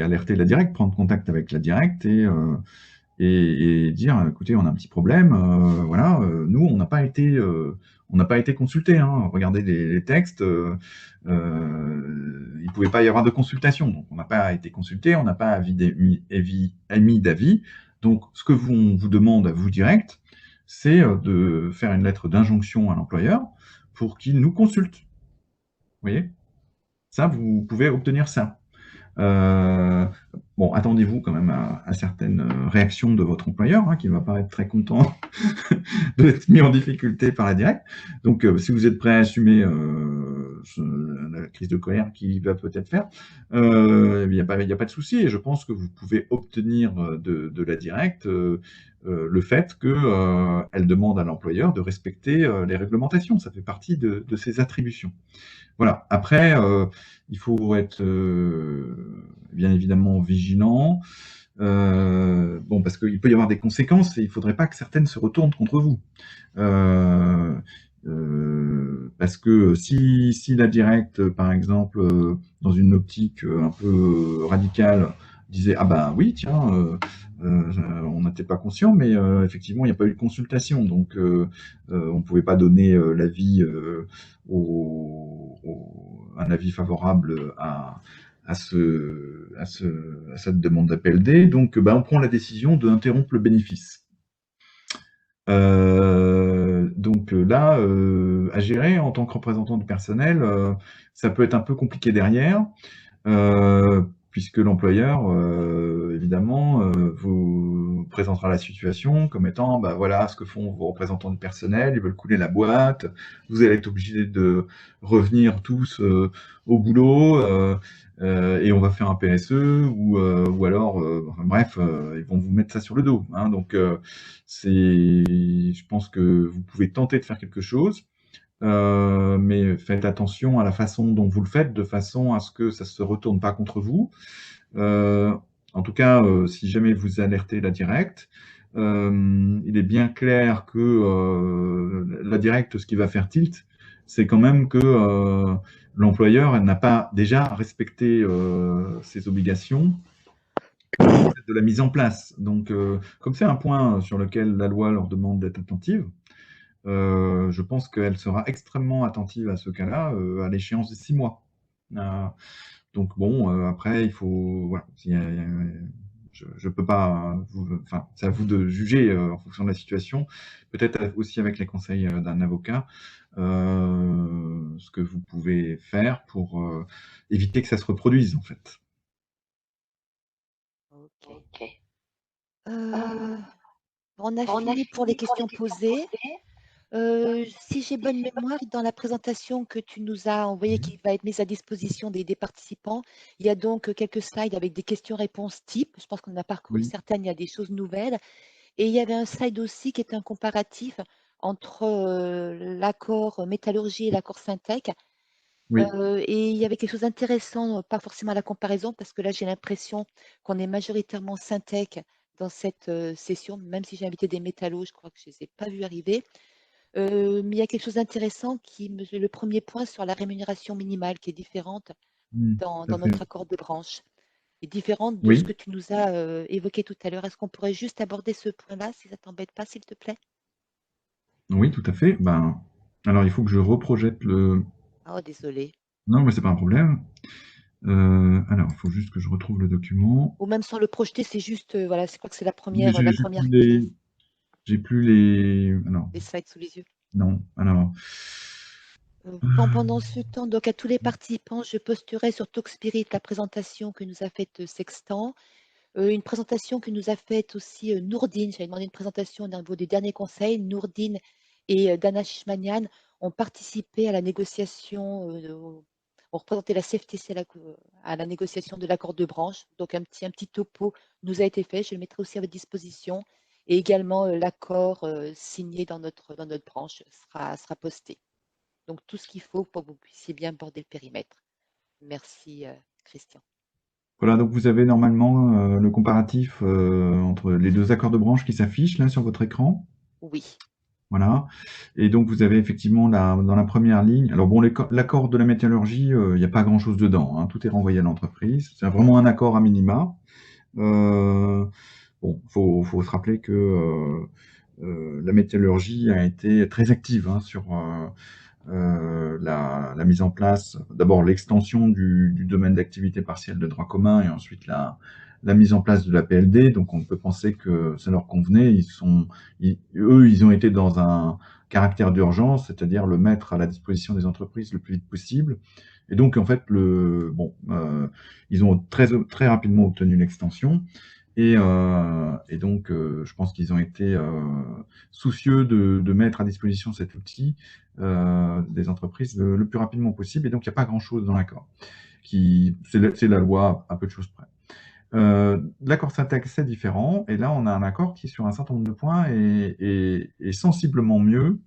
alerter la directe, prendre contact avec la directe et dire, écoutez, on a un petit problème, voilà, nous, on n'a pas été consultés, hein. Regardez les textes, il ne pouvait pas y avoir de consultation, donc on n'a pas été consulté, on n'a pas émis d'avis. Donc, ce que on vous demande à vous direct, c'est de faire une lettre d'injonction à l'employeur pour qu'il nous consulte. Vous voyez? Ça, vous pouvez obtenir ça. Euh, bon, attendez-vous quand même à certaines réactions de votre employeur, hein, qui ne va pas être très content d'être mis en difficulté par la directe. Donc, si vous êtes prêt à assumer la crise de colère qu'il va peut-être faire, il n'y a pas de souci. Et je pense que vous pouvez obtenir de la directe le fait qu'elle demande à l'employeur de respecter les réglementations. Ça fait partie de ses attributions. Voilà. Après, il faut être bien évidemment vigilant. Bon, parce qu'il peut y avoir des conséquences et il ne faudrait pas que certaines se retournent contre vous. Euh, Parce que si la directe, par exemple, dans une optique un peu radicale, disait ah ben oui, tiens, on n'était pas conscient, mais effectivement, il n'y a pas eu de consultation, donc on ne pouvait pas donner l'avis un avis favorable à cette demande d'APLD. Donc, on prend la décision d'interrompre le bénéfice. Donc là, à gérer en tant que représentant du personnel, ça peut être un peu compliqué derrière, puisque l'employeur, évidemment, vous présentera la situation comme étant, bah, voilà ce que font vos représentants du personnel, ils veulent couler la boîte, vous allez être obligés de revenir tous au boulot, et on va faire un PSE, ou alors, enfin, bref, ils vont vous mettre ça sur le dos, hein. Donc, je pense que vous pouvez tenter de faire quelque chose, mais faites attention à la façon dont vous le faites, de façon à ce que ça ne se retourne pas contre vous. Euh, En tout cas, si jamais vous alertez la directe, il est bien clair que la directe, ce qui va faire tilt, c'est quand même que l'employeur n'a pas déjà respecté ses obligations de la mise en place. Donc, comme c'est un point sur lequel la loi leur demande d'être attentive, je pense qu'elle sera extrêmement attentive à ce cas-là à l'échéance de 6 mois. Euh, donc bon, après, il faut, voilà, je peux pas, enfin, c'est à vous de juger en fonction de la situation, peut-être aussi avec les conseils d'un avocat, ce que vous pouvez faire pour éviter que ça se reproduise, en fait. Ok. On a fini pour les questions posées. Si j'ai bonne mémoire, dans la présentation que tu nous as envoyée, qui va être mise à disposition des participants, il y a donc quelques slides avec des questions-réponses types. Je pense qu'on en a parcouru Oui, certaines, il y a des choses nouvelles. Et il y avait un slide aussi qui est un comparatif entre l'accord métallurgie et l'accord Syntec. oui. Et il y avait quelque chose d'intéressant, pas forcément à la comparaison, parce que là, j'ai l'impression qu'on est majoritairement Syntec dans cette session, même si j'ai invité des métallos, je crois que je ne les ai pas vus arriver. Mais il y a quelque chose d'intéressant le premier point sur la rémunération minimale qui est différente Tout à dans fait. notre accord de branche, est différente de ce Oui, que tu nous as évoqué tout à l'heure. Est-ce qu'on pourrait juste aborder ce point-là, si ça t'embête pas, s'il te plaît? oui, tout à fait. Ben, alors, il faut que je reprojette le. Oh, désolé. Non, mais c'est pas un problème. Alors, il faut juste que je retrouve le document. Ou même sans le projeter, c'est juste, voilà, je crois que c'est Mais la j'ai plus première case, j'ai plus les. Alors, les slides sous les yeux. non. Alors, Pendant ce temps, donc à tous les participants, je posterai sur Talkspirit la présentation que nous a faite Sextant. Une présentation que nous a faite aussi Nourdine. J'avais demandé une présentation au niveau des derniers conseils. Nourdine et Dana Shishmanian ont participé à la négociation, ont représenté la CFTC à la négociation de l'accord de branche. Donc un petit topo nous a été fait. Je le mettrai aussi à votre disposition. Et également l'accord signé dans notre branche sera posté. Donc tout ce qu'il faut pour que vous puissiez bien border le périmètre. Merci Christian. voilà, donc vous avez normalement le comparatif entre les deux accords de branche qui s'affichent là sur votre écran. Oui. Voilà. Et donc vous avez effectivement dans la première ligne. Alors bon, l'accord de la métallurgie, il n'y a pas grand-chose dedans, hein. Tout est renvoyé à l'entreprise. C'est vraiment un accord à minima. Euh, Bon, faut se rappeler que la métallurgie a été très active hein, sur la mise en place, d'abord l'extension du domaine d'activité partielle de droit commun et ensuite la mise en place de la PLD, donc on peut penser que ça leur convenait. Eux, ils ont été dans un caractère d'urgence, c'est-à-dire le mettre à la disposition des entreprises le plus vite possible. Et donc, en fait, ils ont très rapidement obtenu l'extension. Et donc, je pense qu'ils ont été soucieux de mettre à disposition cet outil des entreprises le plus rapidement possible. Et donc, il n'y a pas grand-chose dans l'accord. C'est la loi à peu de choses près. L'accord syntaxe, c'est différent. Et là, on a un accord qui, sur un certain nombre de points, est sensiblement mieux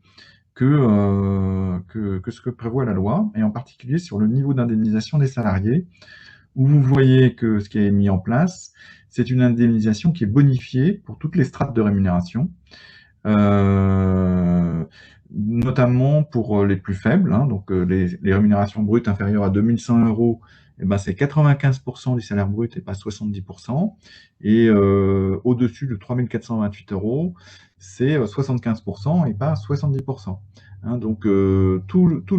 que ce que prévoit la loi, et en particulier sur le niveau d'indemnisation des salariés, où vous voyez que ce qui est mis en place, c'est une indemnisation qui est bonifiée pour toutes les strates de rémunération, notamment pour les plus faibles, hein, donc les rémunérations brutes inférieures à 2100 €, eh ben, c'est 95% du salaire brut et pas 70%, et au-dessus de 3428 €, c'est 75% et pas 70%. Hein, donc tous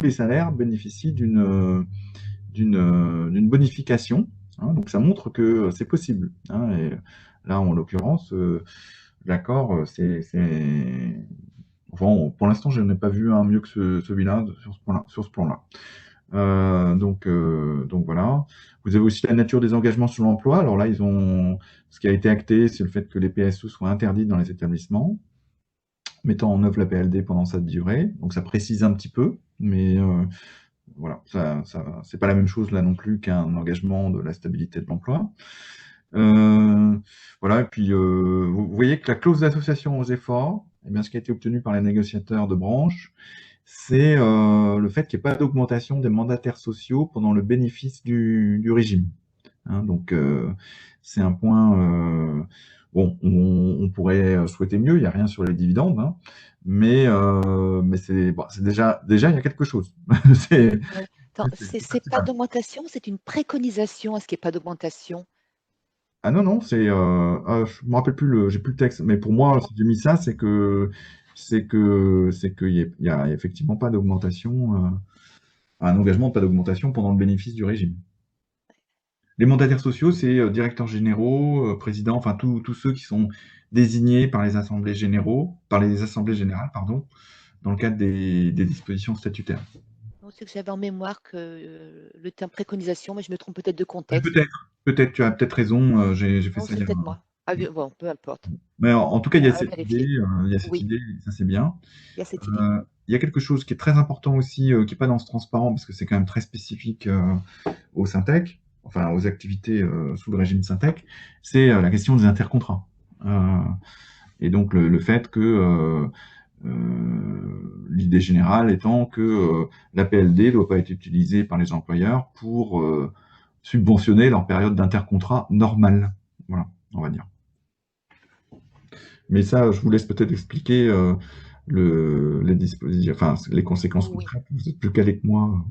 les salaires bénéficient d'une bonification, hein, donc ça montre que c'est possible. Hein, et là, en l'occurrence, l'accord, enfin, pour l'instant, je n'ai pas vu un mieux que celui-là sur ce plan-là. Donc voilà. Vous avez aussi la nature des engagements sur l'emploi. Alors là, ce qui a été acté, c'est le fait que les PSE soient interdits dans les établissements, mettant en œuvre la PLD pendant sa durée. Donc ça précise un petit peu, mais voilà, c'est pas la même chose là non plus qu'un engagement de la stabilité de l'emploi. Voilà, et puis vous voyez que la clause d'association aux efforts, eh bien, ce qui a été obtenu par les négociateurs de branche, c'est le fait qu'il n'y ait pas d'augmentation des mandataires sociaux pendant le bénéfice du régime. Hein, donc c'est un point, bon, on pourrait souhaiter mieux, il n'y a rien sur les dividendes, hein, mais c'est déjà, il y a quelque chose. Attends, c'est pas d'augmentation, c'est une préconisation à ce qu'il n'y ait pas d'augmentation. Ah non, je me rappelle plus j'ai plus le texte, mais pour moi, si j'ai mis ça, c'est qu'il y a effectivement pas d'augmentation, un engagement de pas d'augmentation pendant le bénéfice du régime. Les mandataires sociaux, c'est directeurs généraux, présidents, enfin tous ceux qui sont désignés par les assemblées générales, pardon, dans le cadre des dispositions statutaires. C'est que j'avais en mémoire que le terme préconisation, mais je me trompe peut-être de contexte. Peut-être, tu as peut-être raison, j'ai fait Non, ça c'est peut-être moi. Ah, bon, peu importe. Mais en tout cas, il y a À cette vérifier. idée, ça c'est bien. Il y a cette idée. Il y a quelque chose qui est très important aussi, qui n'est pas dans ce transparent, parce que c'est quand même très spécifique au Syntec, enfin aux activités sous le régime Syntec, c'est la question des intercontrats. Et donc le fait que l'idée générale étant que la PLD ne doit pas être utilisée par les employeurs pour subventionner leur période d'intercontrat normale. Voilà, on va dire. Mais ça, je vous laisse peut-être expliquer les dispositions, enfin les conséquences concrètes. Vous êtes plus calé que moi.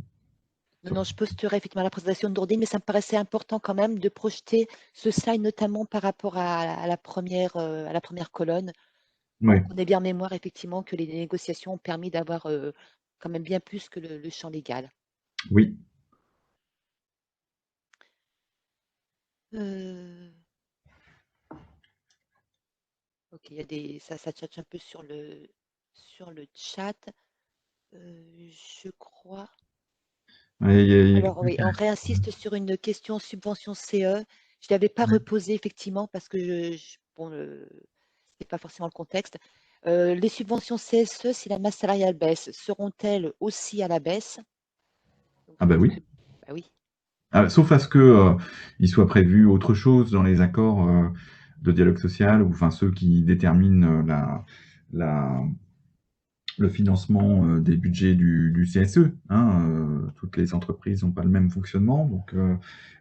Non, je posterai effectivement la présentation de Dourdine, mais ça me paraissait important quand même de projeter ce slide, notamment par rapport à la première colonne. Ouais. On est bien en mémoire, effectivement, que les négociations ont permis d'avoir quand même bien plus que le champ légal. Oui. Ok, il y a ça tchatche un peu sur le chat. Je crois. Alors oui, on réinsiste sur une question subvention CE. Je ne l'avais pas reposée effectivement parce que bon, c'est pas forcément le contexte. Les subventions CSE, si la masse salariale baisse, seront-elles aussi à la baisse? Ah bah oui. Bah oui. Sauf à ce que il soit prévu autre chose dans les accords de dialogue social, ou enfin ceux qui déterminent le financement des budgets du CSE. Hein, toutes les entreprises n'ont pas le même fonctionnement, donc,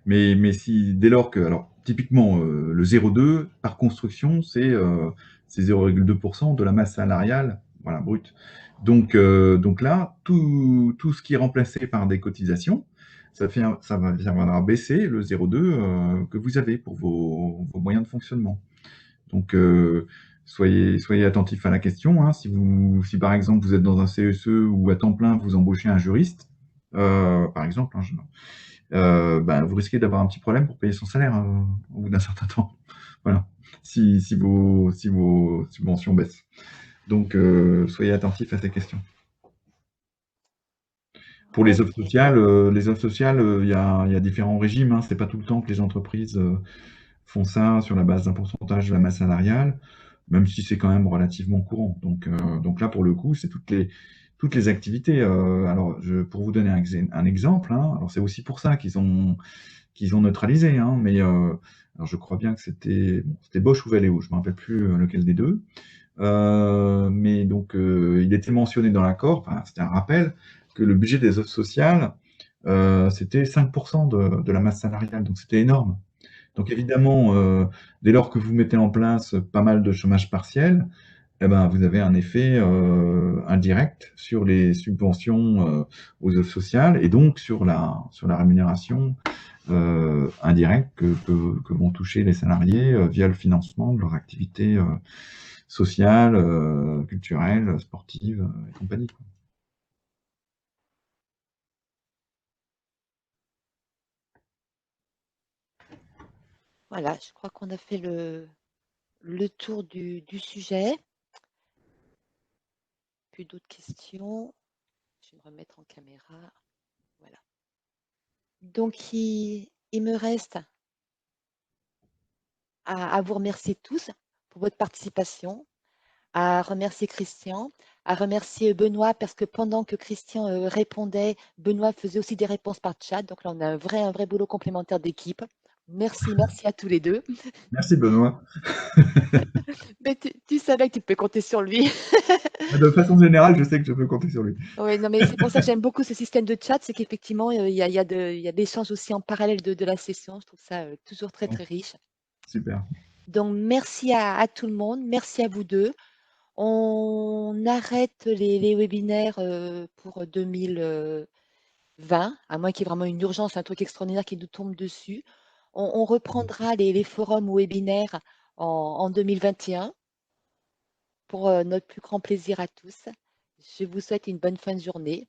mais si dès lors que, alors typiquement le 0,2 par construction, c'est 0,2% de la masse salariale, voilà, brute. Donc là, tout ce qui est remplacé par des cotisations, ça viendra baisser le 0,2 que vous avez pour vos moyens de fonctionnement. Donc soyez attentifs à la question. Hein. Si par exemple vous êtes dans un CSE ou à temps plein vous embauchez un juriste, par exemple, hein, vous risquez d'avoir un petit problème pour payer son salaire au bout d'un certain temps. Voilà, si vos subventions baissent. Donc, soyez attentifs à ces questions. Pour les offres sociales, il y a différents régimes, hein. C'est pas tout le temps que les entreprises font ça sur la base d'un pourcentage de la masse salariale, même si c'est quand même relativement courant. Donc là, pour le coup, c'est toutes les activités. Alors, pour vous donner un exemple, hein, alors c'est aussi pour ça qu'ils ont neutralisé, hein, mais alors je crois bien que c'était Bosch ou Valeo, je ne me rappelle plus lequel des deux. Mais donc, il était mentionné dans l'accord, enfin, c'était un rappel, que le budget des offres sociales, c'était 5% de la masse salariale, donc c'était énorme. Donc évidemment, dès lors que vous mettez en place pas mal de chômage partiel, eh ben, vous avez un effet indirect sur les subventions aux offres sociales et donc sur la rémunération indirecte que vont toucher les salariés via le financement de leur activité sociale, culturelle, sportive et compagnie. Voilà, je crois qu'on a fait le tour du sujet. Plus d'autres questions. Je vais me remettre en caméra. Voilà. Donc, il me reste à vous remercier tous pour votre participation, à remercier Christian, à remercier Benoît parce que pendant que Christian répondait, Benoît faisait aussi des réponses par chat. Donc là, on a un vrai boulot complémentaire d'équipe. Merci à tous les deux. Merci Benoît. Mais tu savais que tu peux compter sur lui. De façon générale, je sais que je peux compter sur lui. Oui, non, mais c'est pour ça que j'aime beaucoup ce système de chat, c'est qu'effectivement, il y a de l'échange aussi en parallèle de la session. Je trouve ça toujours très riche. Super. Donc, merci à tout le monde. Merci à vous deux. On arrête les webinaires pour 2020, à moins qu'il y ait vraiment une urgence, un truc extraordinaire qui nous tombe dessus. On reprendra les forums ou webinaires en 2021 pour notre plus grand plaisir à tous. Je vous souhaite une bonne fin de journée.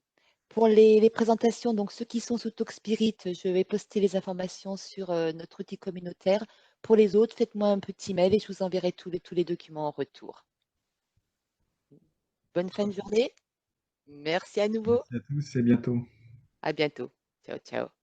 Pour les présentations, donc ceux qui sont sous TalkSpirit, je vais poster les informations sur notre outil communautaire. Pour les autres, faites-moi un petit mail et je vous enverrai tous les documents en retour. Bonne fin de journée. Merci à nouveau. Merci à tous et bientôt. À bientôt. Ciao, ciao.